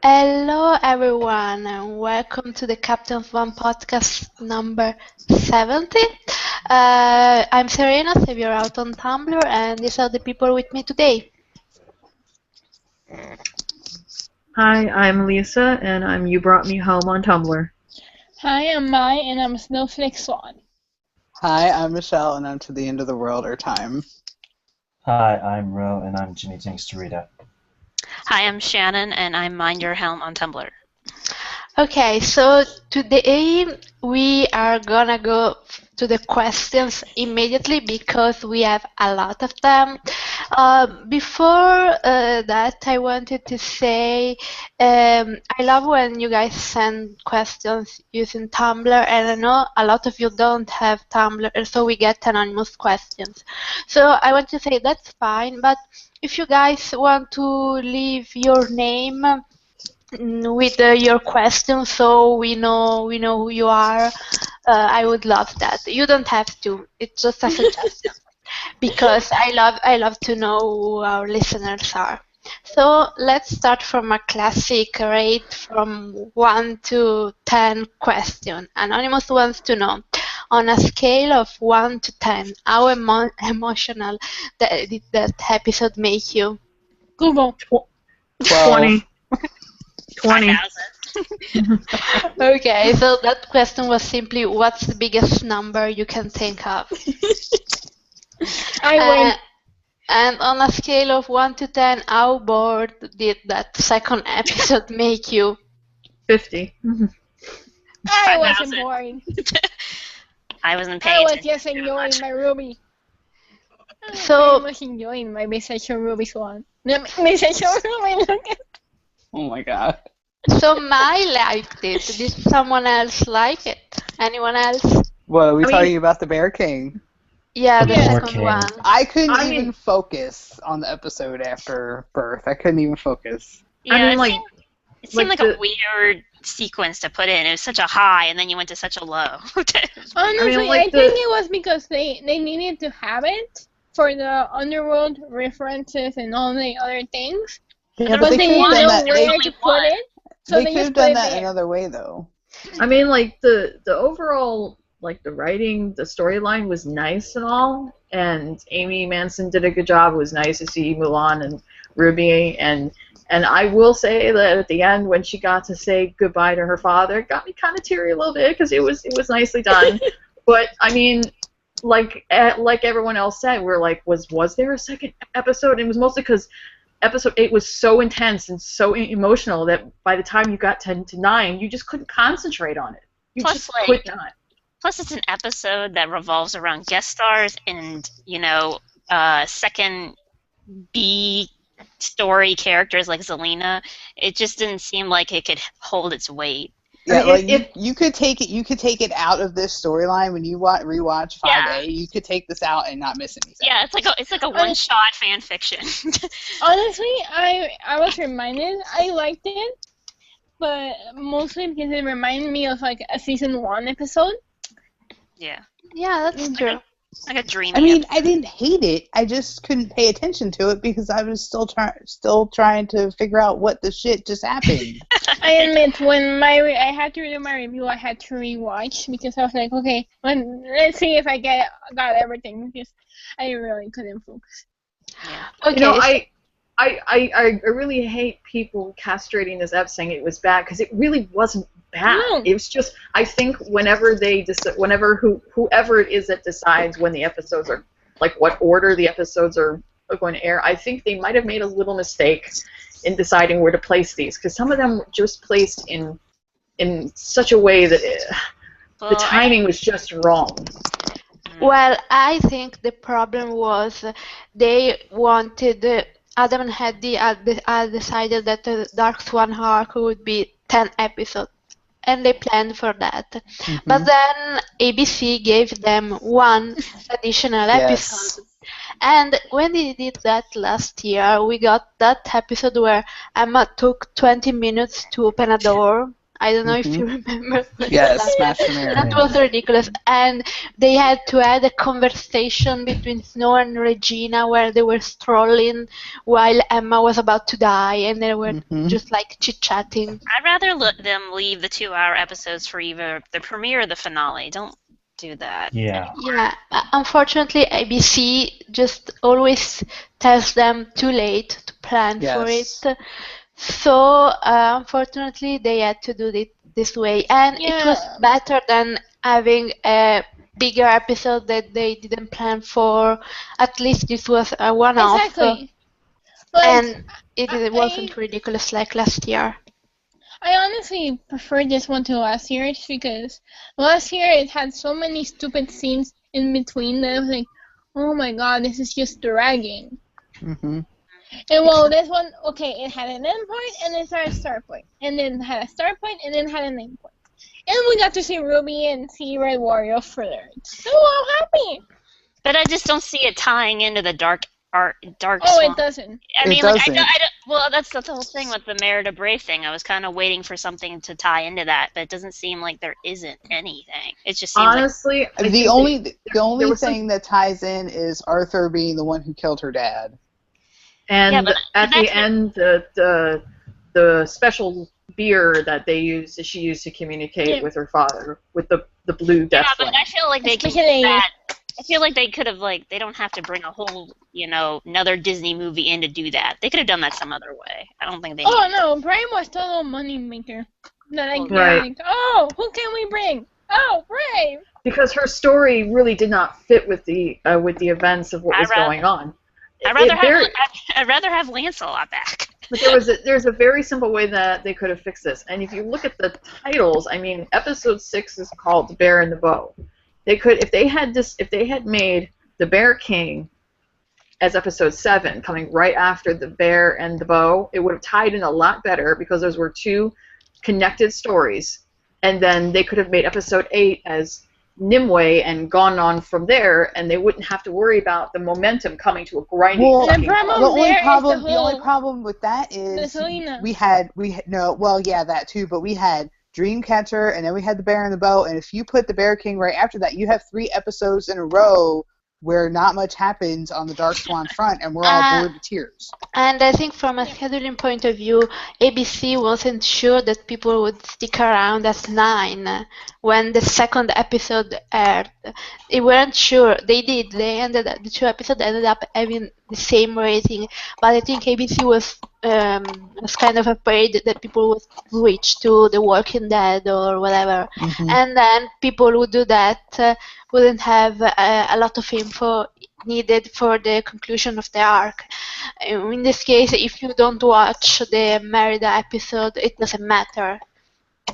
Hello, everyone, and welcome to the Captain Swan podcast number 70. I'm Serena, save your out on Tumblr, and these are the people with me today. Hi, I'm Lisa, and I'm You Brought Me Home on Tumblr. Hi, I'm Mai, and I'm Snowflake Swan. Hi, I'm Michelle, and I'm To the End of the World or Time. Hi, I'm Ro, and I'm Jimmy Thanks to Rita. Hi, I'm Shannon, and I'm Mind Your Helm on Tumblr. Okay, so today we are gonna go to the questions immediately because we have a lot of them. Before that, I wanted to say I love when you guys send questions using Tumblr, and I know a lot of you don't have Tumblr, so we get anonymous questions. So I want to say that's fine, but if you guys want to leave your name with your question so we know who you are, I would love that. You don't have to, it's just a suggestion because I love to know who our listeners are. So let's start from a classic rate from 1 to 10 question. Anonymous wants to know, on a scale of 1 to 10, how emotional did that episode make you? Google. 20. 20. 5,000. Okay, so that question was simply, what's the biggest number you can think of? I win. And on a scale of 1 to 10, how bored did that second episode make you? 50. I wasn't 5,000. boring. I wasn't I paying was attention just to it enjoying much. my Ruby. So- I was enjoying my bisexual Ruby Swan. No, bisexual Ruby, look at Oh my god. So Mai liked it. Did someone else like it? Anyone else? What are we I mean- talking about? The Bear King. Yeah, the Yeah. second King. one. I couldn't I mean- even focus on the episode after birth. I couldn't even focus. Yeah, I mean, it like, seemed like like a weird sequence to put in. It was such a high, and then you went to such a low. Honestly, I, like, think it was because they needed to have it for the underworld references and all the other things. Yeah, But they could have didn't done know that. where Only to put one. it, so They they could just have put done it that there. another way, though. I mean, like, the overall, like, the writing, the storyline was nice and all, and Amy Manson did a good job. It was nice to see Mulan and Ruby, and I will say that at the end, when she got to say goodbye to her father, it got me kind of teary a little bit, because it was nicely done. But, I mean, like everyone else said, we're like, was there a second episode? And it was mostly because episode 8 was so intense and so emotional that by the time you got 10 to 9, you just couldn't concentrate on it. You Plus, just like- could not. Plus, it's an episode that revolves around guest stars and, second B story characters like Zelina. It just didn't seem like it could hold its weight. Yeah, I mean, like you could take it. You could take it out of this storyline when you rewatch 5A. You could take this out and not miss anything. Yeah, it's like a one-shot fan fiction. Honestly, I was reminded I liked it, but mostly because it reminded me of like a season 1 episode. Yeah, Yeah, that's true. like a dreamy. I mean, I didn't hate it. I just couldn't pay attention to it because I was still trying to figure out what the shit just happened. I admit, when I had to do my review, I had to rewatch because I was like, okay, let's see if I got everything, because I really couldn't focus. Okay, You know, I really hate people castrating this episode saying it was bad, because it really wasn't bad. No. It was just, I think whenever whoever it is that decides when the episodes are, like what order the episodes are going to air, I think they might have made a little mistake in deciding where to place these, because some of them were just placed in such a way that the timing was just wrong. well, I think the problem was they wanted. Adam and Hedy had decided that the Dark Swan arc would be 10 episodes, and they planned for that. But then ABC gave them one additional Yes. episode. And when they did that last year, we got that episode where Emma took 20 minutes to open a door. I don't know if Mhm. you remember. But Yes, Smash the Mirror. that was ridiculous. And they had to add a conversation between Snow and Regina where they were strolling while Emma was about to die, and they were Mhm. just like chit-chatting. I'd rather let them leave the 2-hour episodes for either the premiere or the finale. Don't do that. Yeah. Yeah, unfortunately, ABC just always tells them too late to plan for it. Yes. So, unfortunately, they had to do it this way. And it was Yeah. better than having a bigger episode that they didn't plan for. At least this was a one-off, Exactly. Like and it I, wasn't ridiculous like last year. I honestly prefer this one to last year just because last year it had so many stupid scenes in between that I was like, oh my god, this is just dragging. Mhm. And well, this one, okay, it had an end point and then had a start point, and then had a start point and then had an end point. And we got to see Ruby and see Red Wario further. So I'm happy. But I just don't see it tying into the Dark Oh, Swan. it doesn't. I It mean, like, doesn't. well, that's the whole thing with the Merida Brave thing. I was kind of waiting for something to tie into that, but it doesn't seem like there isn't anything. It just seems like Honestly, I The think only there the only was some- thing that ties in is Arthur being the one who killed her dad. And Yeah, but at the that's- end, the special beer that she used to communicate Yeah. with her father, with the blue death yeah, but flame. I feel like they can use Especially- that. I feel like they could have they don't have to bring a whole another Disney movie in to do that. They could have done that some other way. I don't think they. Oh need no, Brian was total money maker. That I Right. like, oh, who can we bring? Oh, Brave. Because her story really did not fit with the events of what was going on. I'd rather have Lancelot back. But there's a very simple way that they could have fixed this. And if you look at the titles, I mean, episode 6 is called The Bear and the Bow. They could, if they had made the Bear King as episode 7, coming right after the Bear and the Bow, it would have tied in a lot better because those were two connected stories. And then they could have made episode 8 as Nimue and gone on from there, and they wouldn't have to worry about the momentum coming to a grinding Well, fucking The problem- halt. The only there is problem the the only whole- problem with that The is Selena. we had no well yeah that too, but we had Dreamcatcher and then we had the Bear and the Bow, and if you put the Bear King right after that, you have 3 episodes in a row where not much happens on the Dark Swan front, and we're all bored to tears. And I think from a scheduling point of view, ABC wasn't sure that people would stick around at 9 when the second episode aired. They weren't sure. They did. The 2 episodes ended up having the same rating, but I think ABC was kind of afraid that people would switch to The Walking Dead or whatever, and then people would do that. Wouldn't have a lot of info needed for the conclusion of the arc. In this case, if you don't watch the Merida episode, it doesn't matter.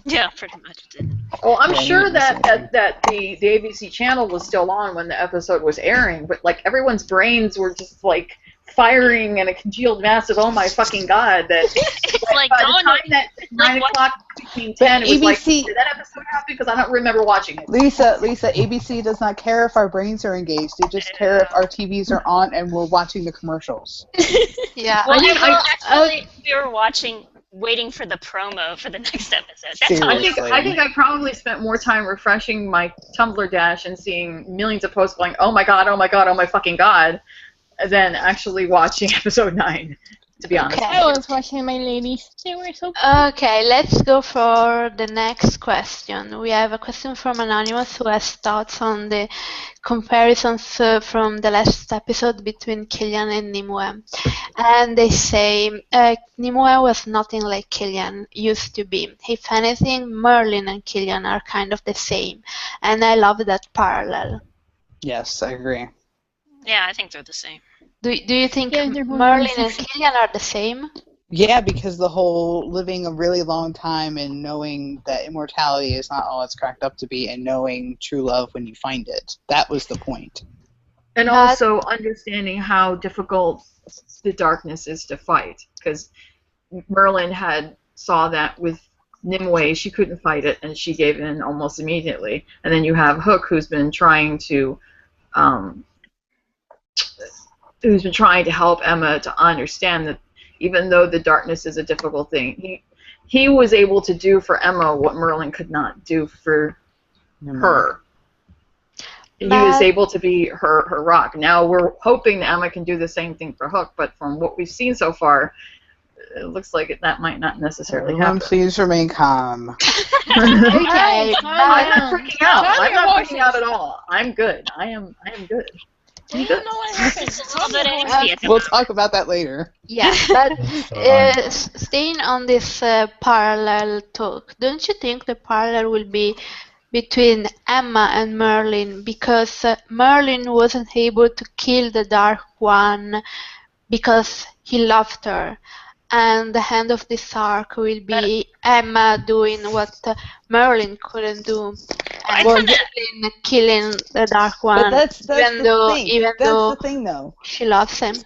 Yeah, pretty much. Well, I'm Yeah, sure you that, said that, that the ABC channel was still on when the episode was airing, but like everyone's brains were just like firing in a congealed mass of oh my fucking god that It's like by going the time that 9 what- o'clock became 10, it was like, ABC did that episode happen? Because I don't remember watching it. Lisa, ABC does not care if our brains are engaged. They just care if our TVs are on and we're watching the commercials. Yeah. Well, I- actually, we were waiting for the promo for the next episode. That's all. Seriously. I think I probably spent more time refreshing my Tumblr dash and seeing millions of posts going, oh my god, oh my god, oh my fucking god, than actually watching episode 9, to be honest. Okay. I was watching my ladies. They were so Okay, let's go for the next question. We have a question from Anonymous who has thoughts on the comparisons from the last episode between Killian and Nimue. And they say, Nimue was nothing like Killian used to be. If anything, Merlin and Killian are kind of the same. And I love that parallel. Yes, I agree. Yeah, I think they're the same. Do you think Yeah, they're both Merlin very and sexy. Killian are the same? Yeah, because the whole living a really long time and knowing that immortality is not all it's cracked up to be and knowing true love when you find it. That was the point. And But- also understanding how difficult the darkness is to fight, because Merlin saw that with Nimue, she couldn't fight it, and she gave in almost immediately. And then you have Hook, who's been trying to help Emma to understand that even though the darkness is a difficult thing, he was able to do for Emma what Merlin could not do for her. He was But able to be her rock. Now we're hoping that Emma can do the same thing for Hook, but from what we've seen so far, it looks like that might not necessarily Everyone, happen. please remain calm. okay, Calm I'm but not down. freaking out. Calm I'm your not freaking out horses. at all. I'm good. I am good. We don't know what happened. It's a Calm little bit your angsty horses. at the We'll moment. talk about that later. yeah, but So I'm staying on this parallel talk, don't you think the parallel will be between Emma and Merlin because Merlin wasn't able to kill the Dark One because he loved her, and the end of this arc will But be Emma doing what Merlin couldn't do, I and Well, kind yeah, killing the Dark but One, that's the thing. even That's though the thing, though. she loves him.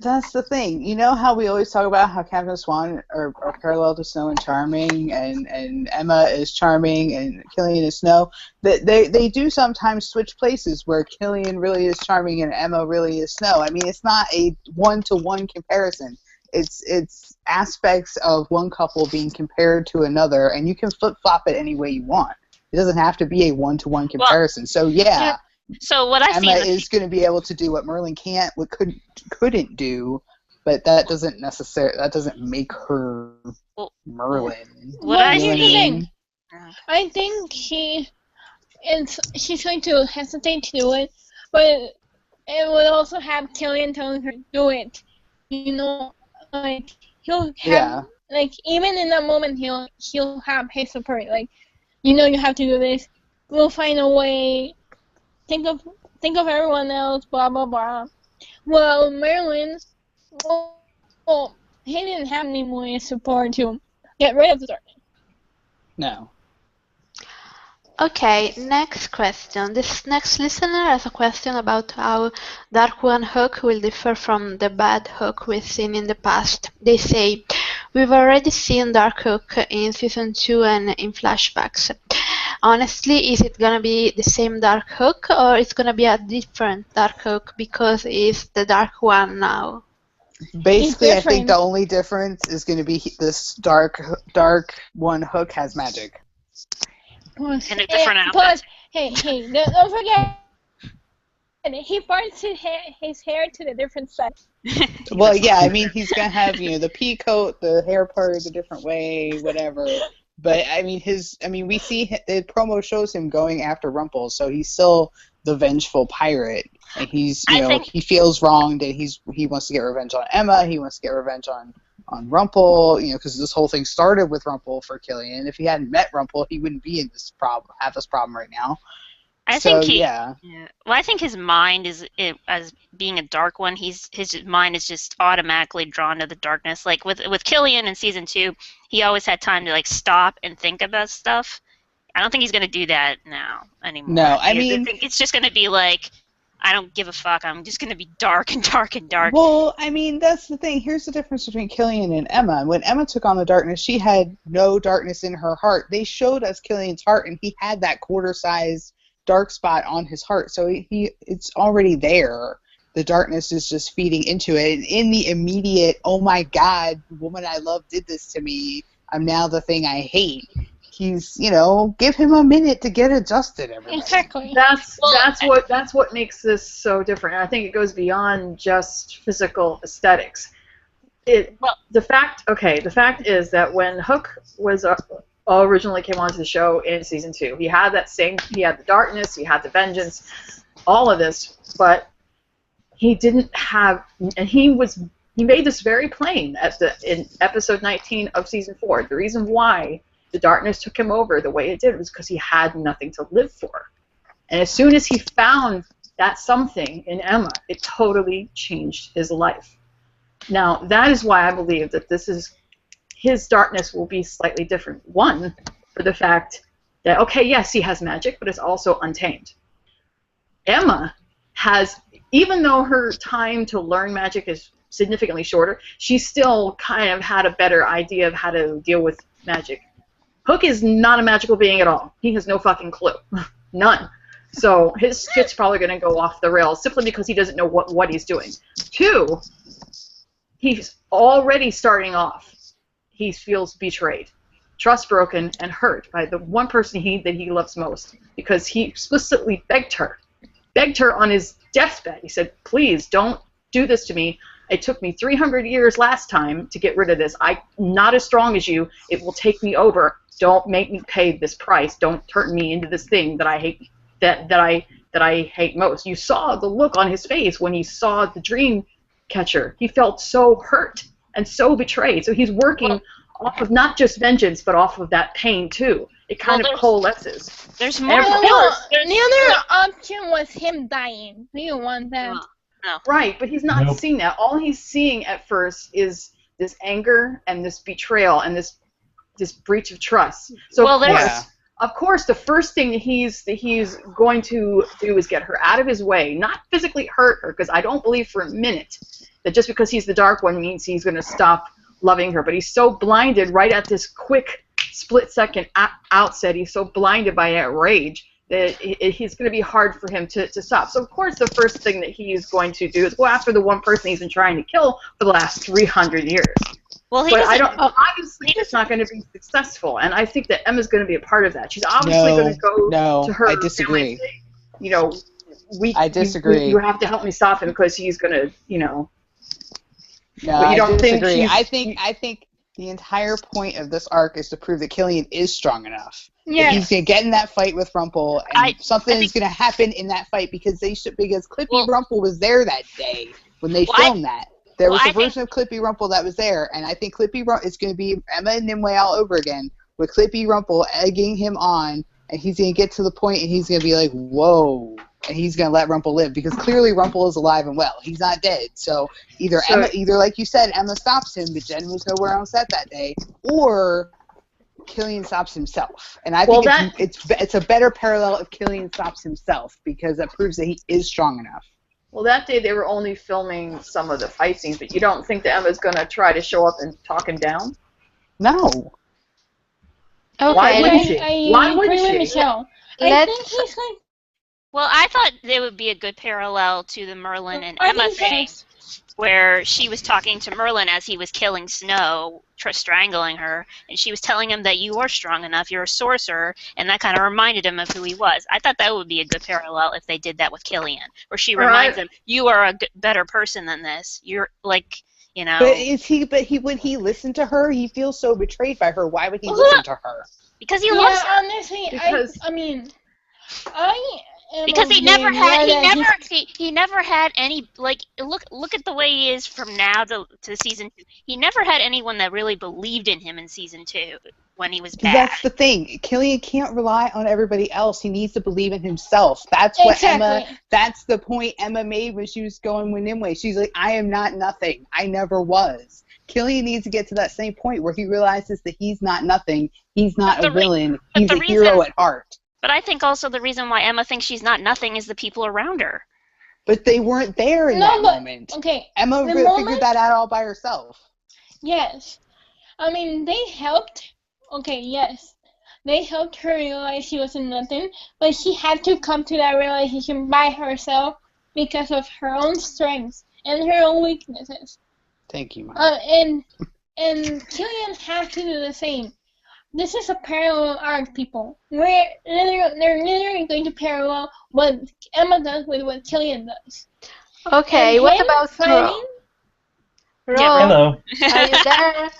That's the thing. You know how we always talk about how Captain Swan are parallel to Snow and Charming, and Emma is Charming and Killian is Snow. That they do sometimes switch places where Killian really is Charming and Emma really is Snow. I mean, it's not a one-to-one comparison. It's aspects of one couple being compared to another, and you can flip-flop it any way you want. It doesn't have to be a one-to-one well, comparison. So yeah, so what I see Emma in the is going to be able to do what Merlin can't, what couldn't do, but that doesn't make her well, Merlin. what Well, I You know what I here's the see. thing. I think she's going to hesitate to do it, but it would also have Killian telling her to do it. You know, like he'll have Yeah. like even in that moment he'll have his support. Like, you know, you have to do this. We'll find a way. Think of everyone else. Blah blah blah. Well, Merlin, well, he didn't have any more support to get rid of the darkness. No. Okay, next question. This next listener has a question about how Dark One Hook will differ from the bad Hook we've seen in the past. They say, we've already seen Dark Hook in season 2 and in flashbacks. Honestly, is it gonna be the same Dark Hook or it's gonna be a different Dark Hook because it's the Dark One now? Basically, I think different. the only difference is going to be this dark one Hook has magic. Plus, And a different outfit. plus, hey, don't forget, he parts his hair to the different side. Well, yeah, I mean, he's going to have, the pea coat, the hair parted a different way, whatever. But, I mean, we see the promo shows him going after Rumpel, so he's still the vengeful pirate. And he's, he feels wronged, and he wants to get revenge on Emma, he wants to get revenge on Rumpel, because this whole thing started with Rumpel for Killian. If he hadn't met Rumpel, he wouldn't be in this problem right now. I think I think his mind as being a dark one. His mind is just automatically drawn to the darkness. Like with Killian in season 2, he always had time to like stop and think about stuff. I don't think he's gonna do that now anymore. No, I think it's just gonna be like, I don't give a fuck. I'm just gonna be dark and dark and dark. Well, I mean, that's the thing. Here's the difference between Killian and Emma. When Emma took on the darkness, she had no darkness in her heart. They showed us Killian's heart, and he had that quarter-sized dark spot on his heart. So it's already there. The darkness is just feeding into it. And in the immediate, oh my God, the woman I love did this to me. I'm now the thing I hate. He's, give him a minute to get adjusted. Everybody. Exactly. That's what makes this so different. And I think it goes beyond just physical aesthetics. The fact is that when Hook was originally came onto the show in season 2, he had the darkness, he had the vengeance, all of this, but he didn't have, and he made this very plain in episode 19 of season 4. The reason why the darkness took him over the way it did was because he had nothing to live for. And as soon as he found that something in Emma, it totally changed his life. Now, that is why I believe that his darkness will be slightly different. One, for the fact that, okay, yes, he has magic, but it's also untamed. Emma has, even though her time to learn magic is significantly shorter, she still kind of had a better idea of how to deal with magic. Hook is not a magical being at all. He has no fucking clue. None. So his shit's probably going to go off the rails simply because he doesn't know what he's doing. 2, he's already starting off. He feels betrayed. trust broken and hurt by the one person that he loves most, because he explicitly begged her on his deathbed. He said, please don't do this to me. It took me 300 years last time to get rid of this. I'm not as strong as you. It will take me over. Don't make me pay this price. Don't turn me into this thing that I hate, that I hate most. You saw the look on his face when he saw the dream catcher. He felt so hurt and so betrayed. So he's working off of not just vengeance, but off of that pain too. It kind of coalesces. There's more. The other option was him dying. Do you want that? No. Right, but he's not seeing that. All he's seeing at first is this anger and this betrayal and this breach of trust. So of course, the first thing that he's going to do is get her out of his way, not physically hurt her, because I don't believe for a minute that just because he's the Dark One means he's going to stop loving her. But he's so blinded right at this quick split-second outset. He's so blinded by that rage that it's going to be hard for him to stop. So, of course, the first thing that he's going to do is go after the one person he's been trying to kill for the last 300 years. Well, obviously it's not going to be successful, and I think that Emma's going to be a part of that. She's obviously going to go to her. I disagree. And say, you know, I disagree. You have to help me stop him because he's going to, you know. No, I disagree. I think the entire point of this arc is to prove that Killian is strong enough. Yeah. He's gonna get in that fight with Rumple, and something is gonna happen in that fight because Clippy Rumple was there that day when they filmed that. There was a version of Clippy Rumple that was there, and I think Clippy Rumple is going to be Emma and Nimue all over again, with Clippy Rumple egging him on, and he's going to get to the point, and he's going to be like, whoa, and he's going to let Rumple live, because clearly Rumple is alive and well. He's not dead, so either like you said, Emma stops him, but Jen was nowhere on set that day, or Killian stops himself. And I think it's a better parallel if Killian stops himself, because that proves that he is strong enough. Well, that day they were only filming some of the fight scenes, but you don't think that Emma's going to try to show up and talk him down? No. Okay. Why wouldn't she? Why wouldn't she? Michelle. I think he's like... Well, I thought there would be a good parallel to the Merlin and Emma thing, where she was talking to Merlin as he was killing Snow, strangling her, and she was telling him that you are strong enough, you're a sorcerer, and that kind of reminded him of who he was. I thought that would be a good parallel if they did that with Killian, where she reminds him, you are a better person than this. You're like, you know. But would he listen to her? He feels so betrayed by her. Why would he listen to her? Because he loves her. Honestly, because he never had any, like, look at the way he is from now to season 2. He never had anyone that really believed in him in season 2 when he was bad. That's the thing. Killian can't rely on everybody else. He needs to believe in himself. That's what that's the point Emma made when she was going with Nimue. She's like, I am not nothing. I never was. Killian needs to get to that same point where he realizes that he's not nothing. He's not a villain. He's a hero at heart. But I think also the reason why Emma thinks she's not nothing is the people around her. But they weren't there in that moment. Okay. Emma figured that out all by herself. Yes. I mean, they helped. Okay, yes. They helped her realize she wasn't nothing, but she had to come to that realization by herself because of her own strengths and her own weaknesses. Thank you, Mom. And Killian has to do the same. This is a parallel arc, people. They're literally going to parallel what Emma does with what Killian does. Okay, and what about fighting? Ro? Hello. Are you there?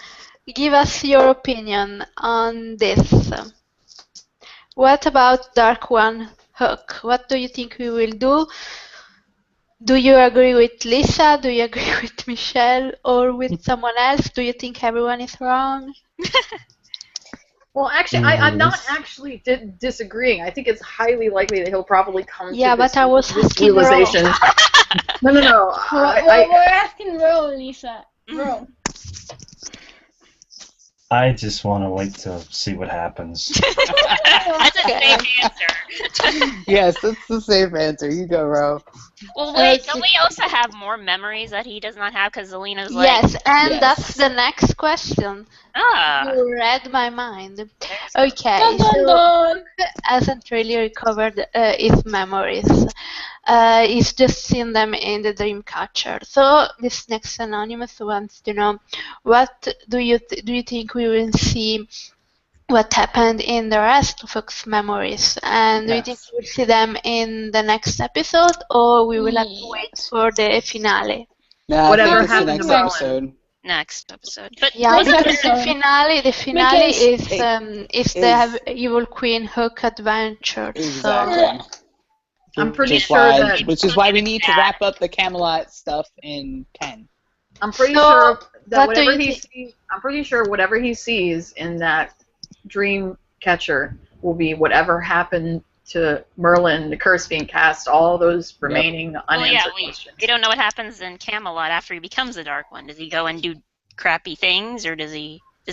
Give us your opinion on this. What about Dark One Hook? What do you think we will do? Do you agree with Lisa? Do you agree with Michelle? Or with someone else? Do you think everyone is wrong? Well, actually, I'm not actually disagreeing. I think it's highly likely that he'll probably come to this realization. No. We're asking Ro, Lisa. Ro. I just want to wait to see what happens. That's a safe answer. Yes, that's the safe answer. You go, Ro. Well, wait, don't we also have more memories that he does not have because Zelina's like... Yes, and that's the next question. You read my mind. Okay, so hasn't really recovered his memories. He's just seen them in the dream catcher. So this next anonymous wants to know, what do you think we will see what happened in the rest of Fox memories. And do you think Yes. we'll see them in the next episode, or we will have to wait Yes. for the finale? No, I Whatever think it's the happened to next Merlin? episode. Next episode. But Yeah, Next because the episode. finale Because is Is the Evil Queen Hook adventure. So exactly. I'm pretty Which is sure why, that which is why we need to wrap up the Camelot stuff in 10. I'm pretty So, sure that what do whatever you he think? sees, I'm pretty sure whatever he sees in that dream catcher will be whatever happened to Merlin, the curse being cast, all those remaining unanswered questions. we don't know what happens in Camelot after he becomes the Dark One. Does he go and do crappy things, or does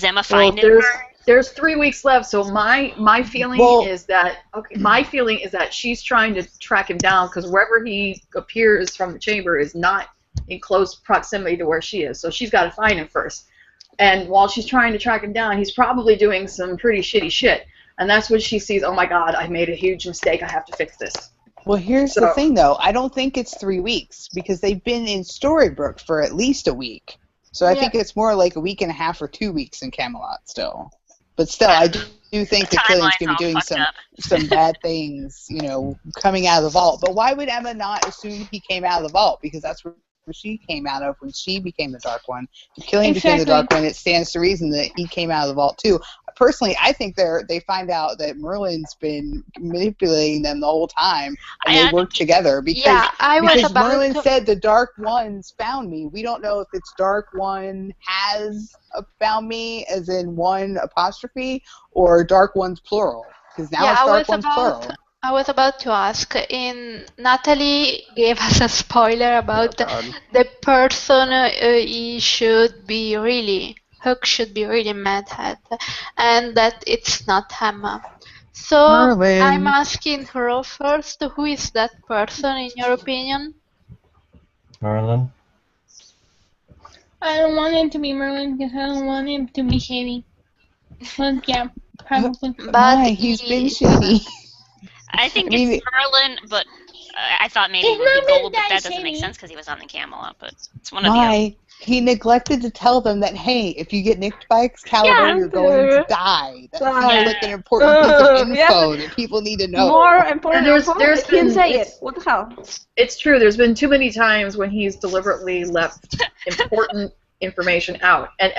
Emma find him? There's 3 weeks left, so my feeling is that she's trying to track him down because wherever he appears from the chamber is not in close proximity to where she is. So she's got to find him first. And while she's trying to track him down, he's probably doing some pretty shitty shit. And that's when she sees, oh my God, I made a huge mistake. I have to fix this. Well, here's the thing, though. I don't think it's 3 weeks because they've been in Storybrooke for at least a week. So I think it's more like a week and a half or 2 weeks in Camelot still. But still, I do think that Killian's going to be doing some bad things, coming out of the vault. But why would Emma not assume he came out of the vault? Because that's where she came out of when she became the Dark One. If Killian became the Dark One, it stands to reason that he came out of the vault too. Personally, I think they find out that Merlin's been manipulating them the whole time, and they work together because Merlin said the Dark Ones found me. We don't know if it's Dark One has found me, as in one apostrophe, or Dark Ones plural. Because now it's Dark Ones plural. I was about to ask. Natalie gave us a spoiler about the person Hook should be really mad at, and that it's not Emma. So Merlin. I'm asking her first, who is that person in your opinion? Merlin. I don't want him to be Merlin because I don't want him to be shady. But yeah, probably. But he's been shady. I think it's Merlin, but I thought maybe it would be Gold, but that doesn't make sense because he was on the Camelot. But it's one of the other. He neglected to tell them that, hey, if you get nicked by Excalibur, you're going to die. That seems like an important piece of info that people need to know. More important info? There's He didn't say it. What the hell? It's true. There's been too many times when he's deliberately left important information out. And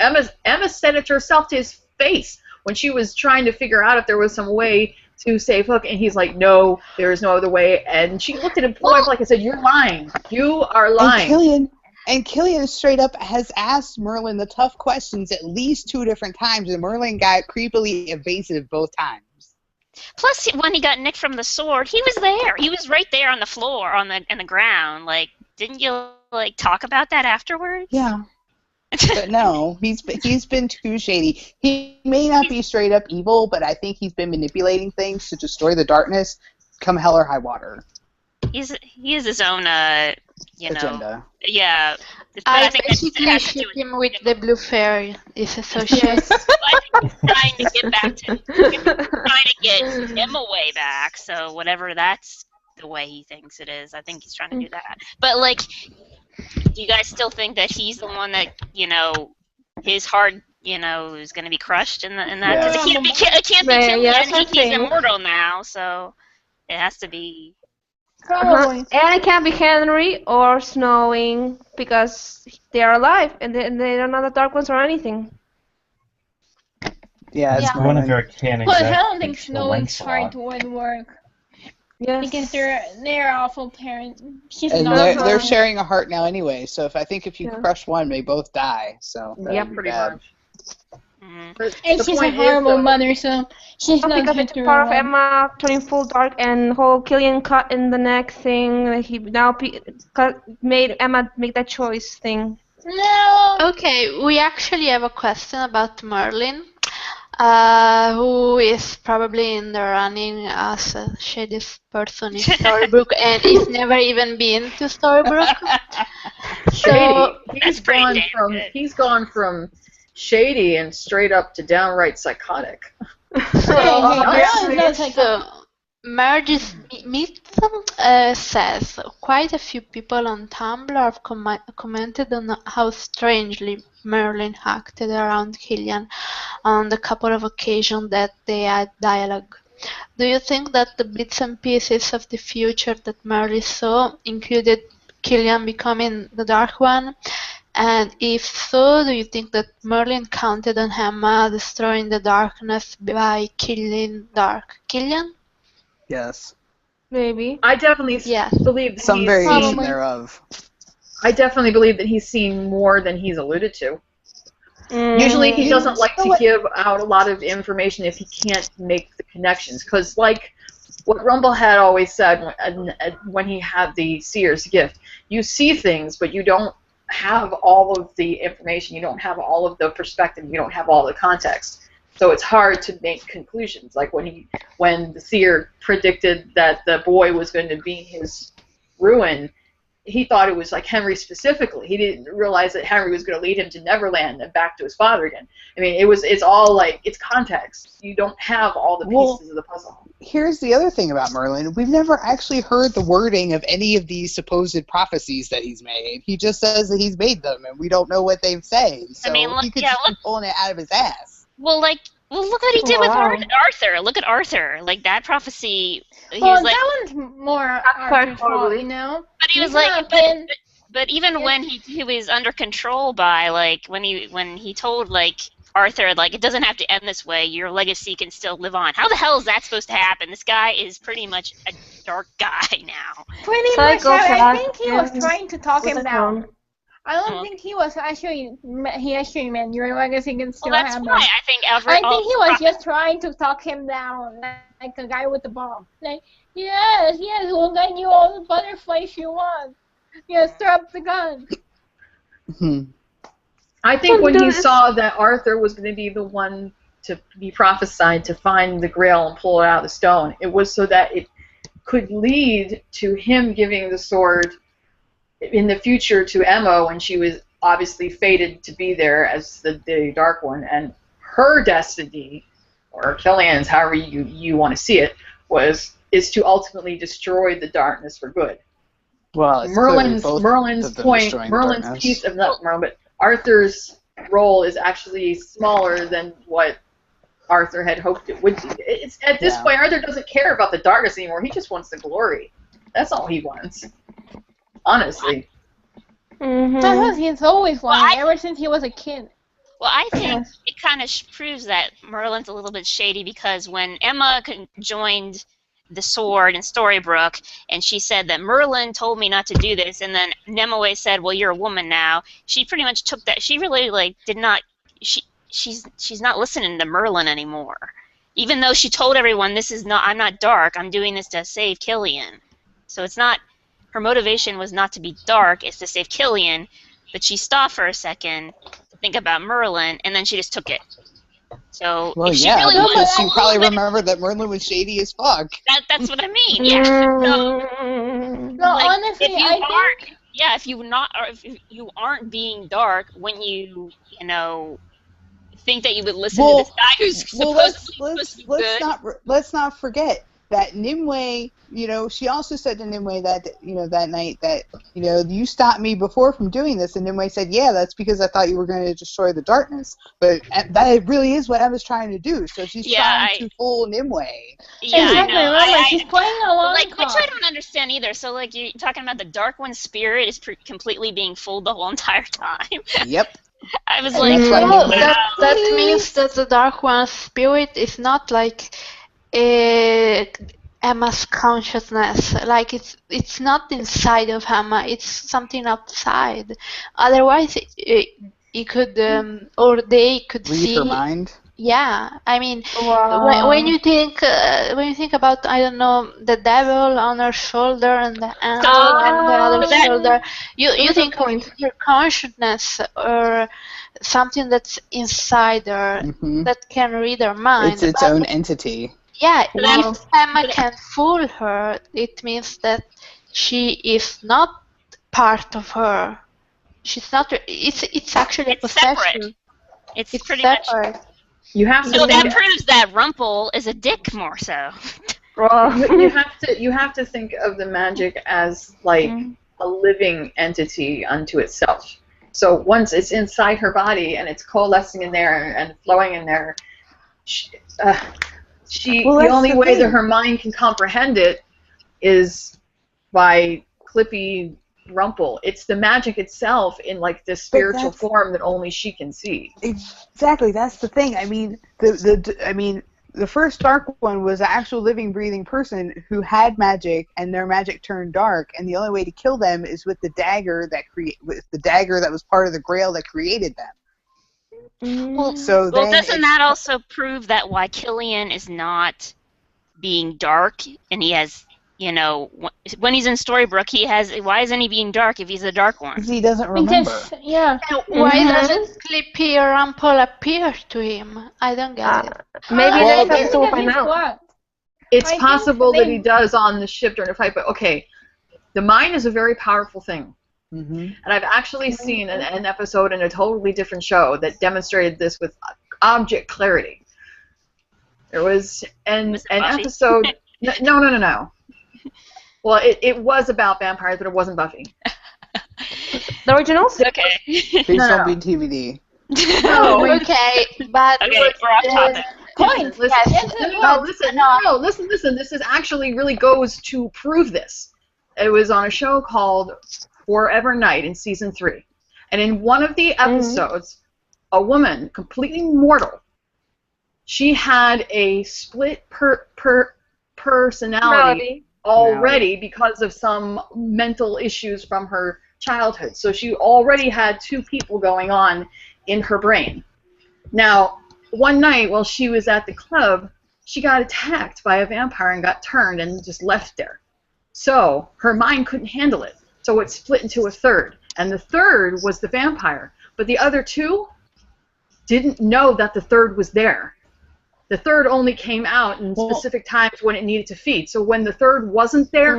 Emma said it herself to his face when she was trying to figure out if there was some way to save Hook, and he's like, no, there is no other way. And she looked at him point like I said, you're lying. You are lying. And Killian straight up has asked Merlin the tough questions at least 2 different times, and Merlin got creepily evasive both times. Plus, when he got nicked from the sword, he was there. He was right there on the floor, on the ground. Like, didn't you talk about that afterwards? Yeah. But no, he's been too shady. He may not be straight up evil, but I think he's been manipulating things to destroy the darkness, come hell or high water. He has his own, agenda. Yeah. I basically ship him with the blue fairy. It's associated. I think he's trying to get back trying to get Emma way back. So whatever that's the way he thinks it is, I think he's trying to do that. But do you guys still think that he's the one that his heart is going to be crushed in that? Because it can't be Killian. Yes, He's immortal now, so it has to be. Probably. And it can't be Henry or Snowing because they are alive and they are not the Dark Ones or anything. Yeah, it's one of your canon. But I don't think Snowing's heart would work. Yes. Because they're awful parents. They're sharing a heart now anyway, so if you crush one, they both die. So pretty much. And she's a horrible mother, so she's not because it's part of Emma turning full dark and whole Killian cut in the neck thing. He now made Emma make that choice thing. No. Okay, we actually have a question about Merlin, who is probably in the running as a shadiest person in Storybrooke, and he's never even been to Storybrooke. So he's gone from shady and straight up to downright psychotic. Margie's Meet says quite a few people on Tumblr have commented on how strangely Merlin acted around Killian. on the couple of occasions that they had dialogue. Do you think that the bits and pieces of the future that Merle saw included Killian becoming the Dark One? And if so, do you think that Merlin counted on Emma destroying the darkness by killing Killian? Yes. Maybe. I definitely Yes. believe that Some he's variation seen, thereof. I definitely believe that he's seen more than he's alluded to. Usually he doesn't like to give out a lot of information if he can't make the connections. Because, like what Rumble had always said when he had the seer's gift, you see things, but you don't have all of the information. You don't have all of the perspective. You don't have all the context. So it's hard to make conclusions. Like when the seer predicted that the boy was going to be his ruin, he thought it was like Henry specifically. He didn't realize that Henry was going to lead him to Neverland and back to his father again. I mean, it's all like, it's context. You don't have all the pieces of the puzzle. Here's the other thing about Merlin. We've never actually heard the wording of any of these supposed prophecies that he's made. He just says that he's made them, and we don't know what they've said. So he could just be pulling it out of his ass. Well, look what he did with Arthur. Look at Arthur. Like, that prophecy, he Well, was like... that one's more Arthur's fault, you know? But he was like... But even when he was under control by, like, when he told, like, Arthur, like, it doesn't have to end this way, your legacy can still live on. How the hell is that supposed to happen? This guy is pretty much a dark guy now. Pretty much, I think he was trying to talk him down. I don't think he actually meant your legacy can still happen. Well, that's why I think he was just trying to talk him down, like the guy with the bomb. Like, yes, we'll get you all the butterflies you want. Yes, drop the gun. I think when he saw that Arthur was going to be the one to be prophesied to find the Grail and pull it out of the stone, it was so that it could lead to him giving the sword in the future to Emma when she was obviously fated to be there as the Dark One, and her destiny, or Killian's, however you want to see it, is to ultimately destroy the darkness for good. Well, Merlin's piece of but Arthur's role is actually smaller than what Arthur had hoped it would be. It's at this point, Arthur doesn't care about the darkness anymore. He just wants the glory. That's all he wants. Honestly. That's what he's always wanted, ever since he was a kid. Well, I think it kind of proves that Merlin's a little bit shady, because when Emma joined the sword in Storybrooke, and she said that Merlin told me not to do this, and then Nimue said, well, you're a woman now, she pretty much took that. She really, did not, she's not listening to Merlin anymore. Even though she told everyone, I'm not dark, I'm doing this to save Killian. So it's not, her motivation was not to be dark, it's to save Killian, but she stopped for a second to think about Merlin, and then she just took it. So because you probably remember that Merlin was shady as fuck. That's what I mean. Yeah. So, honestly, if you aren't being dark when you think that you would listen to this guy who's supposed to be good. Let's not forget that Nimue, she also said to Nimue that, that night that, you stopped me before from doing this, and Nimue said, yeah, that's because I thought you were going to destroy the darkness, but that really is what Emma's trying to do, so she's trying to fool Nimue. Yeah, exactly, I know. She's playing along. Which I don't understand either, so, you're talking about the Dark One's spirit is completely being fooled the whole entire time. Yep. I was like, that means that the Dark One's spirit is not like Emma's consciousness. Like it's not inside of Emma. It's something outside. Otherwise, it could or they could read see her mind. Yeah, I mean, when you think about, I don't know, the devil on her shoulder and the angel on the other shoulder, you think of her consciousness or something that's inside her that can read her mind. It's its own entity. Yeah, if Emma can fool her, it means that she is not part of her. She's not. It's actually a possession. Separate. It's pretty separate. Much. You have to. So that proves that Rumpel is a dick more so. You have to think of the magic as like a living entity unto itself. So once it's inside her body and it's coalescing in there and flowing in there, the only way that her mind can comprehend it is by Clippy Rumple. It's the magic itself in like this spiritual form that only she can see. Exactly, that's the thing. I mean, the first Dark One was an actual living, breathing person who had magic, and their magic turned dark. And the only way to kill them is with the dagger that was part of the Grail that created them. Well, So doesn't that also prove that why Killian is not being dark, and he has, you know, when he's in Storybrooke, why isn't he being dark if he's a dark one? Because he doesn't remember. Yeah. And why doesn't Clippy Rumple appear to him? I don't get it. Maybe that's something we'll find out. What? It's possible that he does on the ship during a fight, but okay, the mind is a very powerful thing. And I've actually seen an episode in a totally different show that demonstrated this with object clarity. There was an episode... No. Well, it was about vampires, but it wasn't Buffy. The originals? Okay. Please don't be TBD. No, Okay, but Okay, we're off topic. Points. Listen. This is actually really goes to prove this. It was on a show called Forever Night in season 3, and in one of the episodes, a woman, completely mortal, she had a split personality already because of some mental issues from her childhood. So she already had two people going on in her brain. Now, one night while she was at the club, she got attacked by a vampire and got turned and just left there. So her mind couldn't handle it. So it split into a third. And the third was the vampire. But the other two didn't know that the third was there. The third only came out in specific times when it needed to feed. So when the third wasn't there,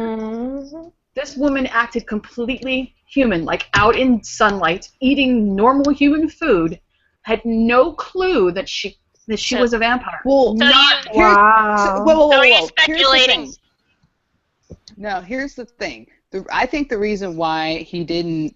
this woman acted completely human, like out in sunlight, eating normal human food, had no clue that she was a vampire. Well, You're speculating. No, here's the thing. I think the reason why he didn't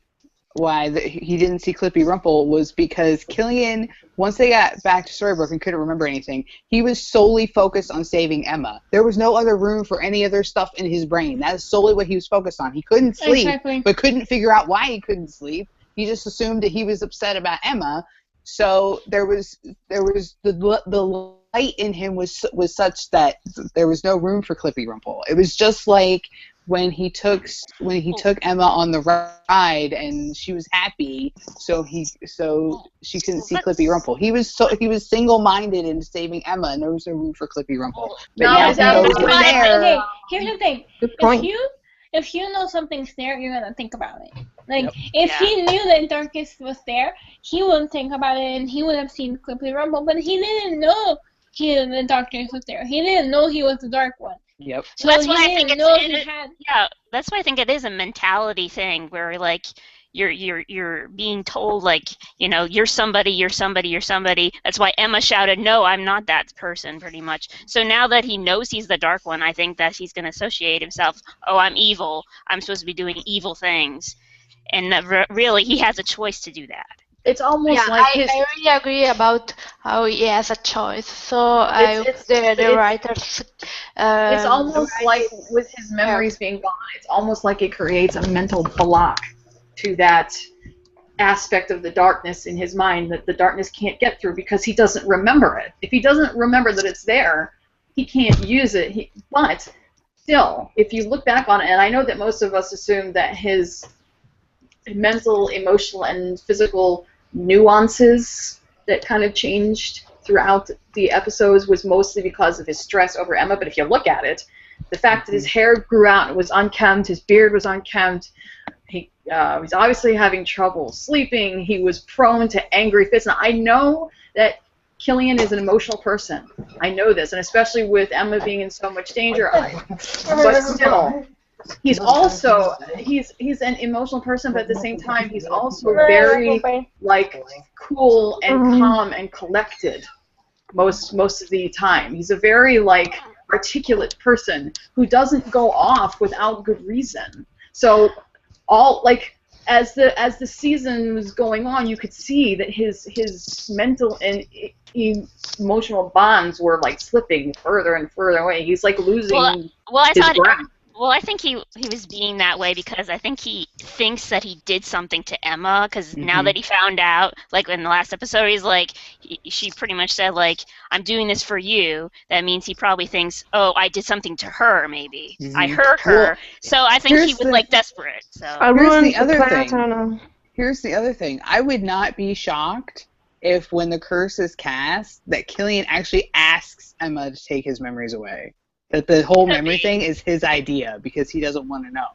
see Clippy Rumple was because Killian, once they got back to Storybrooke and couldn't remember anything, he was solely focused on saving Emma. There was no other room for any other stuff in his brain. That is solely what he was focused on. He couldn't sleep, but couldn't figure out why he couldn't sleep. He just assumed that he was upset about Emma. So there was the light in him was such that there was no room for Clippy Rumple. It was just like when he took Emma on the ride and she was happy, so she couldn't see Clippy Rumple. He was single-minded in saving Emma, and there was no room for Clippy Rumple. Okay, here's the thing. If you know something's there, you're gonna think about it. Like if he knew that darkness was there, he wouldn't think about it, and he would have seen Clippy Rumble. But he didn't know the darkness was there. He didn't know he was the Dark One. Yep. So that's why I think that's why I think it is a mentality thing where like you're being told like, you know, you're somebody. That's why Emma shouted, "No, I'm not that person," pretty much. So now that he knows he's the Dark One, I think that he's going to associate himself, "Oh, I'm evil. I'm supposed to be doing evil things." And that really he has a choice to do that. It's almost I really agree about how he has a choice. So the writers. It's almost like with his memories being gone, it's almost like it creates a mental block to that aspect of the darkness in his mind that the darkness can't get through because he doesn't remember it. If he doesn't remember that it's there, he can't use it. But still, if you look back on it, and I know that most of us assume that his mental, emotional, and physical nuances that kind of changed throughout the episodes was mostly because of his stress over Emma, but if you look at it, the fact that his hair grew out and was unkempt, his beard was unkempt, he was obviously having trouble sleeping, he was prone to angry fits. Now, I know that Killian is an emotional person. I know this, and especially with Emma being in so much danger, but still, he's also he's an emotional person, but at the same time he's also very like cool and calm and collected most of the time. He's a very like articulate person who doesn't go off without good reason. So all like as the season was going on, you could see that his mental and emotional bonds were like slipping further and further away. He's like Well, losing well, I his thought. ground. Well, I think he was being that way because I think he thinks that he did something to Emma. Because now that he found out, like in the last episode, he's like, she pretty much said like, "I'm doing this for you." That means he probably thinks, "Oh, I did something to her. Maybe I hurt her." Well, So I think he was like desperate. So I Here's ruined the other plans, thing. I don't know. Here's the other thing. I would not be shocked if when the curse is cast, that Killian actually asks Emma to take his memories away. That the whole memory thing is his idea because he doesn't want to know.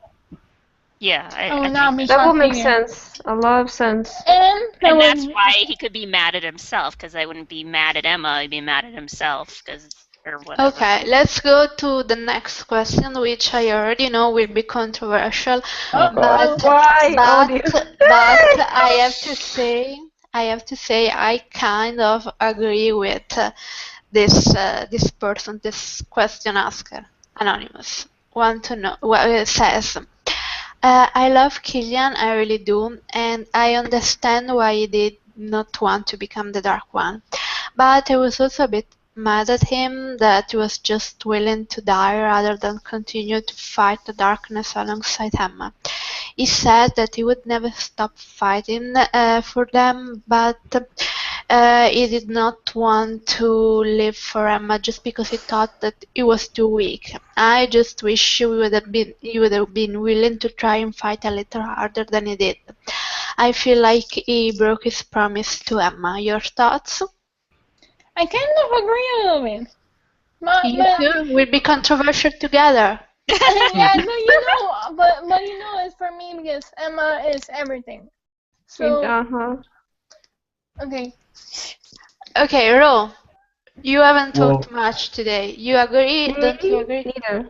yeah, I would I not think be That will shocked make either. sense. A lot of sense. And and that's why he could be mad at himself because I wouldn't be mad at Emma. He'd be mad at himself or whatever. Okay, let's go to the next question, which I already know will be controversial, Oh, but Why? Oh, dear. but I have to say I kind of agree with this person, this question asker, anonymous. Want to know what it says. I love Killian, I really do, and I understand why he did not want to become the Dark One. But I was also a bit mad at him that he was just willing to die rather than continue to fight the darkness alongside Emma. He said that he would never stop fighting for them, but he did not want to live for Emma just because he thought that he was too weak. I just wish he would have been willing to try and fight a little harder than he did. I feel like he broke his promise to Emma. Your thoughts? I kind of agree a little bit. You two will be controversial together. Yeah, no, but you know, it's for me because Emma is everything. So okay. Okay, Ro, you haven't Well- talked much today. You agree? Don't you agree? Neither.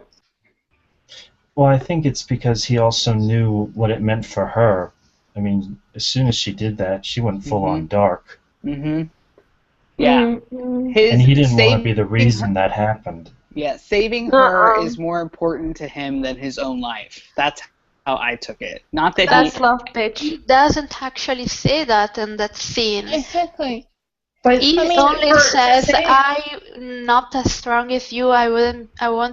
Well, I think it's because he also knew what it meant for her. I mean, as soon as she did that, she went full on dark. Mm-hmm. Yeah. And he didn't want to be the reason that happened. Yeah, saving her is more important to him than his own life. That's how I took it. Not that That's love, bitch. He doesn't actually say that in that scene. Exactly. But He only says, "I'm not as strong as you. I won't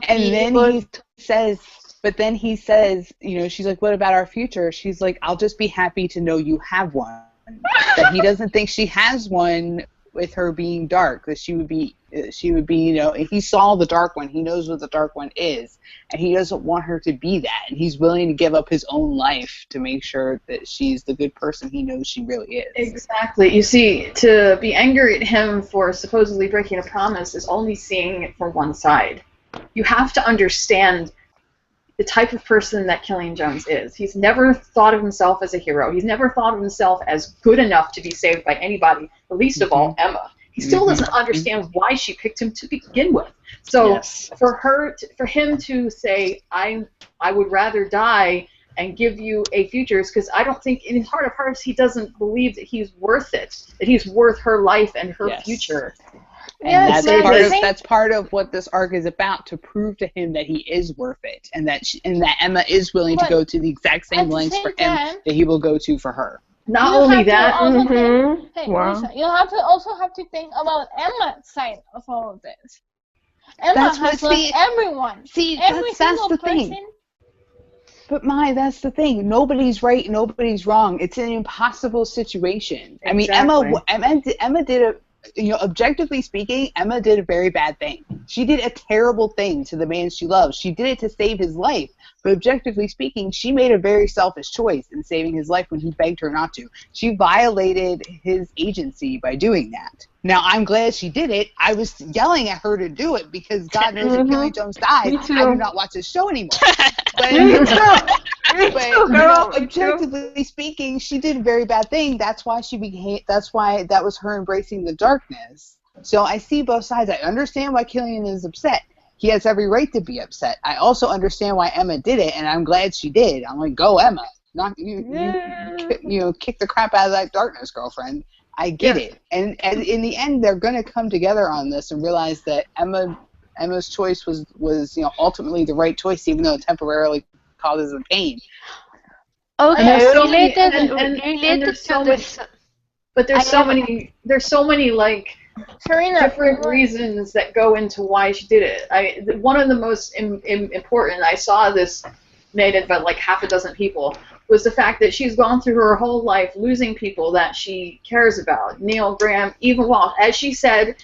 and be then able he says, but then he says, you know, she's like, what about our future? She's like, I'll just be happy to know you have one. That he doesn't think she has one with her being dark. That she would be, you know, he saw the Dark One. He knows what the Dark One is, and he doesn't want her to be that. And he's willing to give up his own life to make sure that she's the good person he knows she really is. Exactly. You see, to be angry at him for supposedly breaking a promise is only seeing it from one side. You have to understand the type of person that Killian Jones is. He's never thought of himself as a hero. He's never thought of himself as good enough to be saved by anybody, the least of all Emma. He still doesn't understand why she picked him to begin with. So for him to say, I would rather die and give you a future, is because I don't think in his heart of hearts he doesn't believe that he's worth it, that he's worth her life and her future. And that's part of what this arc is about, to prove to him that he is worth it, and that Emma is willing to go to the exact same lengths for him that he will go to for her. Not only that, Lisa, you have to also think about Emma's side of all of this. Emma has loved everyone. See, every that's single the person. thing. But that's the thing. Nobody's right, nobody's wrong. It's an impossible situation. I mean, Emma did a, you know, objectively speaking, Emma did a very bad thing. She did a terrible thing to the man she loves. She did it to save his life. But objectively speaking, she made a very selfish choice in saving his life when he begged her not to. She violated his agency by doing that. Now, I'm glad she did it. I was yelling at her to do it because God knows if Killian Jones dies, I do not watch this show anymore. But, you know, objectively speaking, she did a very bad thing. That's why that was her embracing the darkness. So I see both sides. I understand why Killian is upset. He has every right to be upset. I also understand why Emma did it, and I'm glad she did. I'm like, go Emma. Not you know, kick the crap out of that darkness, girlfriend. I get it. And in the end, they're going to come together on this and realize that Emma's choice was, you know, ultimately the right choice, even though it temporarily causes them pain. And Okay, there's so many, related there's to so many, this, but I have. there's so many like Serena, different reasons that go into why she did it. One of the most important, I saw this made by like half a dozen people, was the fact that she's gone through her whole life losing people that she cares about. Neil, Graham, even Walt. As she said,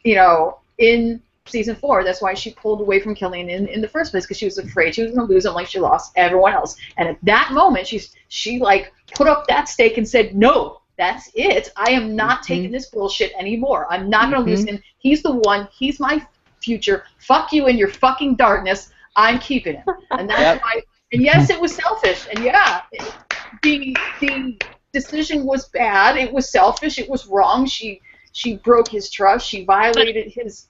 in season 4, that's why she pulled away from Killian in the first place, because she was afraid she was going to lose him like she lost everyone else. And at that moment, she like put up that stake and said, no, that's it. I am not taking this bullshit anymore. I'm not going to lose him. He's the one. He's my future. Fuck you and your fucking darkness. I'm keeping him. And that's why. And yes, it was selfish. And yeah, the decision was bad. It was selfish. It was wrong. She broke his trust. She violated his